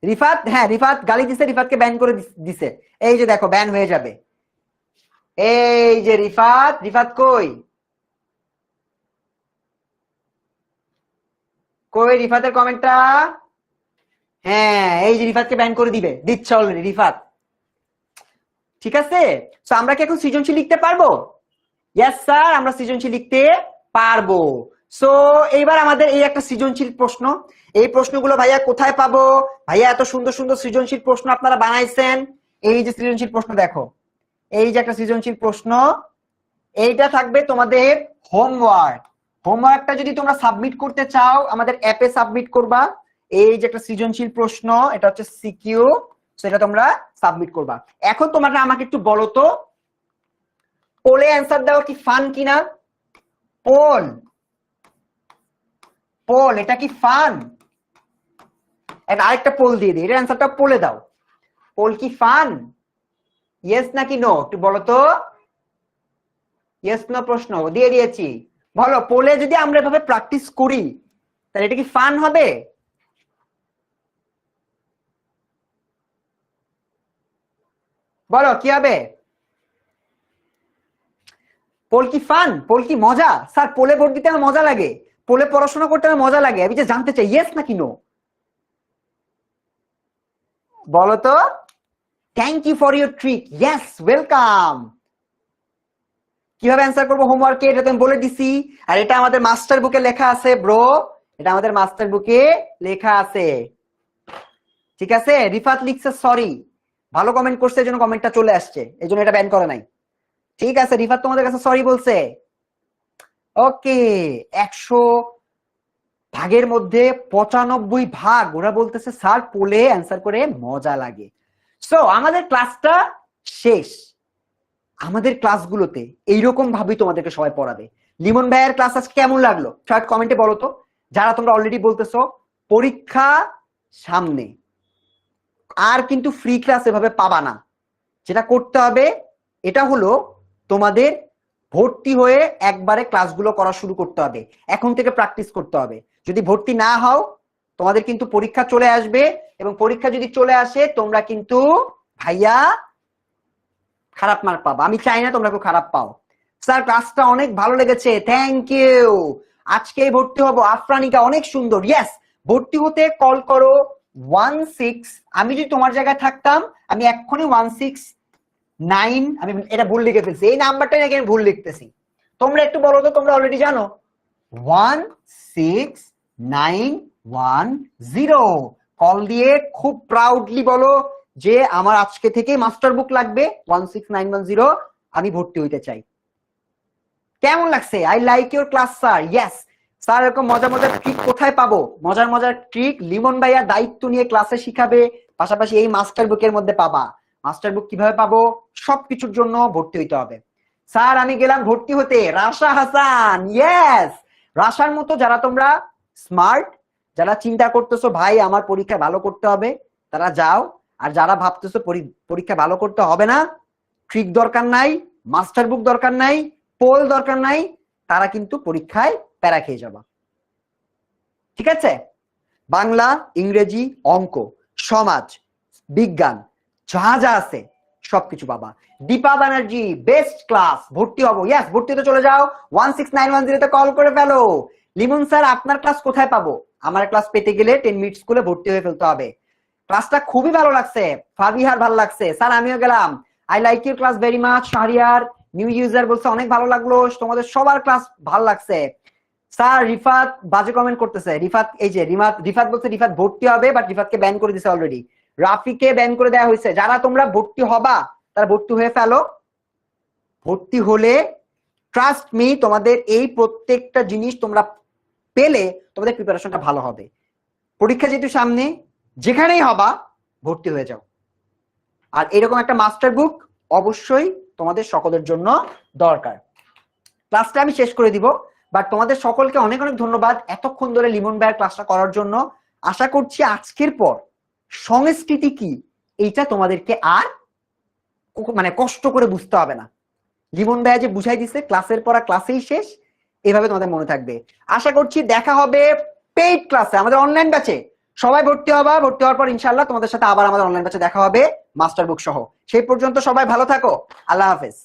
রিফাত, হ্যাঁ রিফাত গালি দিছে, রিফাতকে ব্যান করে দিছে, এই যে দেখো ব্যান হয়ে যাবে। এই যে রিফাত, রিফাত কই কই রিফাতের কমেন্টটা? হ্যাঁ এই যে রিফাতকে ব্যান করে দিবে, দিচ্ছে অলরেডি রিফাত। ঠিক আছে, তো আমরা কি এখন সৃজনশীল লিখতে পারবো? ইয়েস স্যার, আমরা সৃজনশীল লিখতে পারবো। সো এইবার আমাদের এই একটা সৃজনশীল প্রশ্ন, এই প্রশ্নগুলো ভাইয়া কোথায় পাবো? ভাইয়া এত সুন্দর সুন্দর সৃজনশীল প্রশ্ন আপনারা বানাইছেন, এই যে সৃজনশীল প্রশ্ন দেখো, এই যে একটা সৃজনশীল প্রশ্ন, এইটা থাকবে তোমাদের হোমওয়ার্ক। হোমওয়ার্কটা যদি তোমরা সাবমিট করতে চাও আমাদের অ্যাপে সাবমিট করবা। এই যে একটা সৃজনশীল প্রশ্ন, এটা হচ্ছে সিকিউ, সেটা তোমরা সাবমিট করবা। এখন তোমরা আমাকে একটু বলো তো, পোলে অ্যান্সার দেওয়া কি ফান কিনা? পোল, পোল এটা কি ফান? আরেকটা পোল দিয়ে দিই, এর অ্যান্সারটা পোলে দাও। পোল কি ফান? ইয়েস নাকি নো একটু বলো তো। ইয়েস নো প্রশ্ন দিয়ে দিয়েছি। বলো, পোলে যদি আমরা এভাবে প্র্যাকটিস করি তাহলে এটা কি ফান হবে? বলো কি হবে? পোল কি ফান? পোল কি মজা? স্যার পোলে ভোট দিতে আমার মজা লাগে, পোলে পড়াশোনা করতে আমার মজা লাগে, আমি যে জানতে চাই ইয়েস নাকি নো। বলো তো। Thank you for your trick, yes welcome. কিভাবে অ্যান্সার করবো হোমওয়ার্কে এটা তো আমি বলে দিছি, আর এটা আমাদের মাস্টার বুকে লেখা আছে ব্রো, এটা আমাদের মাস্টার বুকে লেখা আছে। ঠিক আছে, রিফাত লিখছে সরি, ভালো কমেন্ট করছে এজন্য কমেন্টটা চলে আসছে, এজন্য এটা ব্যান করে নাই। ঠিক আছে রিফাত তোমাদের কাছে সরি বলছে। ওকে, 100 ভাগের মধ্যে 95 ভাগ ওরা বলতেছে স্যার পোলে অ্যান্সার করে মজা লাগে। সো আমাদের ক্লাসটা শেষ। আমাদের ক্লাসগুলোতে এইরকম ভাবেই তোমাদেরকে সবাই পড়াবে। লিমন ভাইয়ের ক্লাস আজকে কেমন লাগলো শর্ট কমেন্টে বলো তো। যারা তোমরা অলরেডি বলতেছো পরীক্ষা সামনে, আর কিন্তু ফ্রি ক্লাস এভাবে পাবা না। যেটা করতে হবে এটা হলো তোমাদের ভর্তি হয়ে একবারে ক্লাসগুলো করা শুরু করতে হবে, এখন থেকে প্র্যাকটিস করতে হবে। যদি ভর্তি না হও তোমাদের কিন্তু পরীক্ষা চলে আসবে, এবং পরীক্ষা যদি চলে আসে তোমরা কিন্তু ভাইয়া খারাপ মার্ক পাবা। আমি চাই না তোমরা খুব খারাপ পাও। স্যার ক্লাসটা অনেক ভালো লেগেছে, থ্যাংক ইউ। আজকেই ভর্তি হবো, আফরানিকা অনেক সুন্দর। ইয়েস, ভর্তি হতে কল করো 16। আমি যদি তোমার জায়গায় থাকতাম আমি এক্ষুনি 169, আমি এটা ভুল লিখে ফেলছি, এই নাম্বারটাই নাকি আমি ভুল লিখতেছি। তোমরা একটু বলো তো, তোমরা অলরেডি জানো 16910। কল দিয়ে খুব প্রাউডলি বলো যে আমার আজকে থেকে মাস্টার বুক লাগবে 16910, আমি ভর্তি হইতে চাই। কেমন লাগছে? I like your class sir, yes sir এরকম মজার মজার ট্রিক কোথায় পাবো? মজার মজার ট্রিক লিমন ভাইয়া দায়িত্ব নিয়ে ক্লাসে শিখাবে, পাশাপাশি এই মাস্টার বুকের মধ্যে পাবা। মাস্টার বুক কিভাবে পাবো? সবকিছুর জন্য ভর্তি হইতে হবে। স্যার আমি গেলাম ভর্তি হতে, রাশা হাসান, ইয়েস। রাশার মতো যারা তোমরা স্মার্ট, যারা চিন্তা করতেছো ভাই আমার পরীক্ষা ভালো করতে হবে, তারা যাও। আর যারা ভাবতেছো পরীক্ষা ভালো করতে হবে না, ট্রিক দরকার নাই, মাস্টার বুক দরকার নাই, পোল দরকার নাই, তারা কিন্তু পরীক্ষায় প্যারা খেয়ে যাবা। ঠিক আছে? বাংলা, ইংরেজি, অঙ্ক, সমাজ, বিজ্ঞান, যা যা আছে সবকিছু পাবা। দীপা ব্যানার্জি বেস্ট ক্লাস, ভর্তি হবো। ইয়েস, ভর্তি হতে চলে যাও, 16910 তে কল করে ফেলো। লিমন স্যার আপনার ক্লাস কোথায় পাবো? আমার ক্লাস পেতে গেলে 10 মিনিট স্কুলে ভর্তি হয়ে ফেলতে হবে। ক্লাসটা খুবই ভালো লাগছে, ফাবিহার ভালো লাগছে, স্যার আমিও গেলাম, I like your class very much. Shahriar new user বলছে অনেক ভালো লাগলো, তোমাদের সবার ক্লাস ভালো লাগছে। স্যার রিফাত বাজে কমেন্ট করতেছে, রিফাত এই যে রিফাত বলছে রিফাত ভর্তি হবে, বাট রিফাতকে ব্যান করে দিছে অলরেডি, রাফিকে ব্যান করে দেওয়া হয়েছে। যারা তোমরা ভর্তি হবা তারা ভর্তি হয়ে ফেলো। ভর্তি হলে ট্রাস্ট মি, তোমাদের এই প্রত্যেকটা জিনিস তোমরা পেলে তোমাদের প্রিপারেশনটা ভালো হবে। পরীক্ষা যেহেতু সামনে, যেখানেই হবা ভর্তি হয়ে যাও। আর এরকম একটা মাস্টার বুক অবশ্যই তোমাদের সকলের জন্য দরকার। ক্লাসটা আমি শেষ করে দিব, বাট তোমাদের সকলকে অনেক অনেক ধন্যবাদ এতক্ষণ ধরে লিমন ভাইয়ের ক্লাসটা করার জন্য। আশা করছি আজকের পর সংস্কৃতি কি এইটা তোমাদেরকে আর মানে কষ্ট করে বুঝতে হবে না। লিমন ভাইয়া যে বুঝাই দিছে, ক্লাসের পড়া ক্লাসেই শেষ, এভাবে তোমাদের মনে থাকবে। আশা করছি দেখা হবে পেইড ক্লাসে, আমাদের অনলাইন ব্যাচে। সবাই ভর্তি হবা, ভর্তি হওয়ার পর ইনশাআল্লাহ তোমাদের সাথে আবার আমাদের অনলাইন ব্যাচে দেখা হবে মাস্টার বুক সহ। সেই পর্যন্ত সবাই ভালো থাকো, আল্লাহ হাফেজ।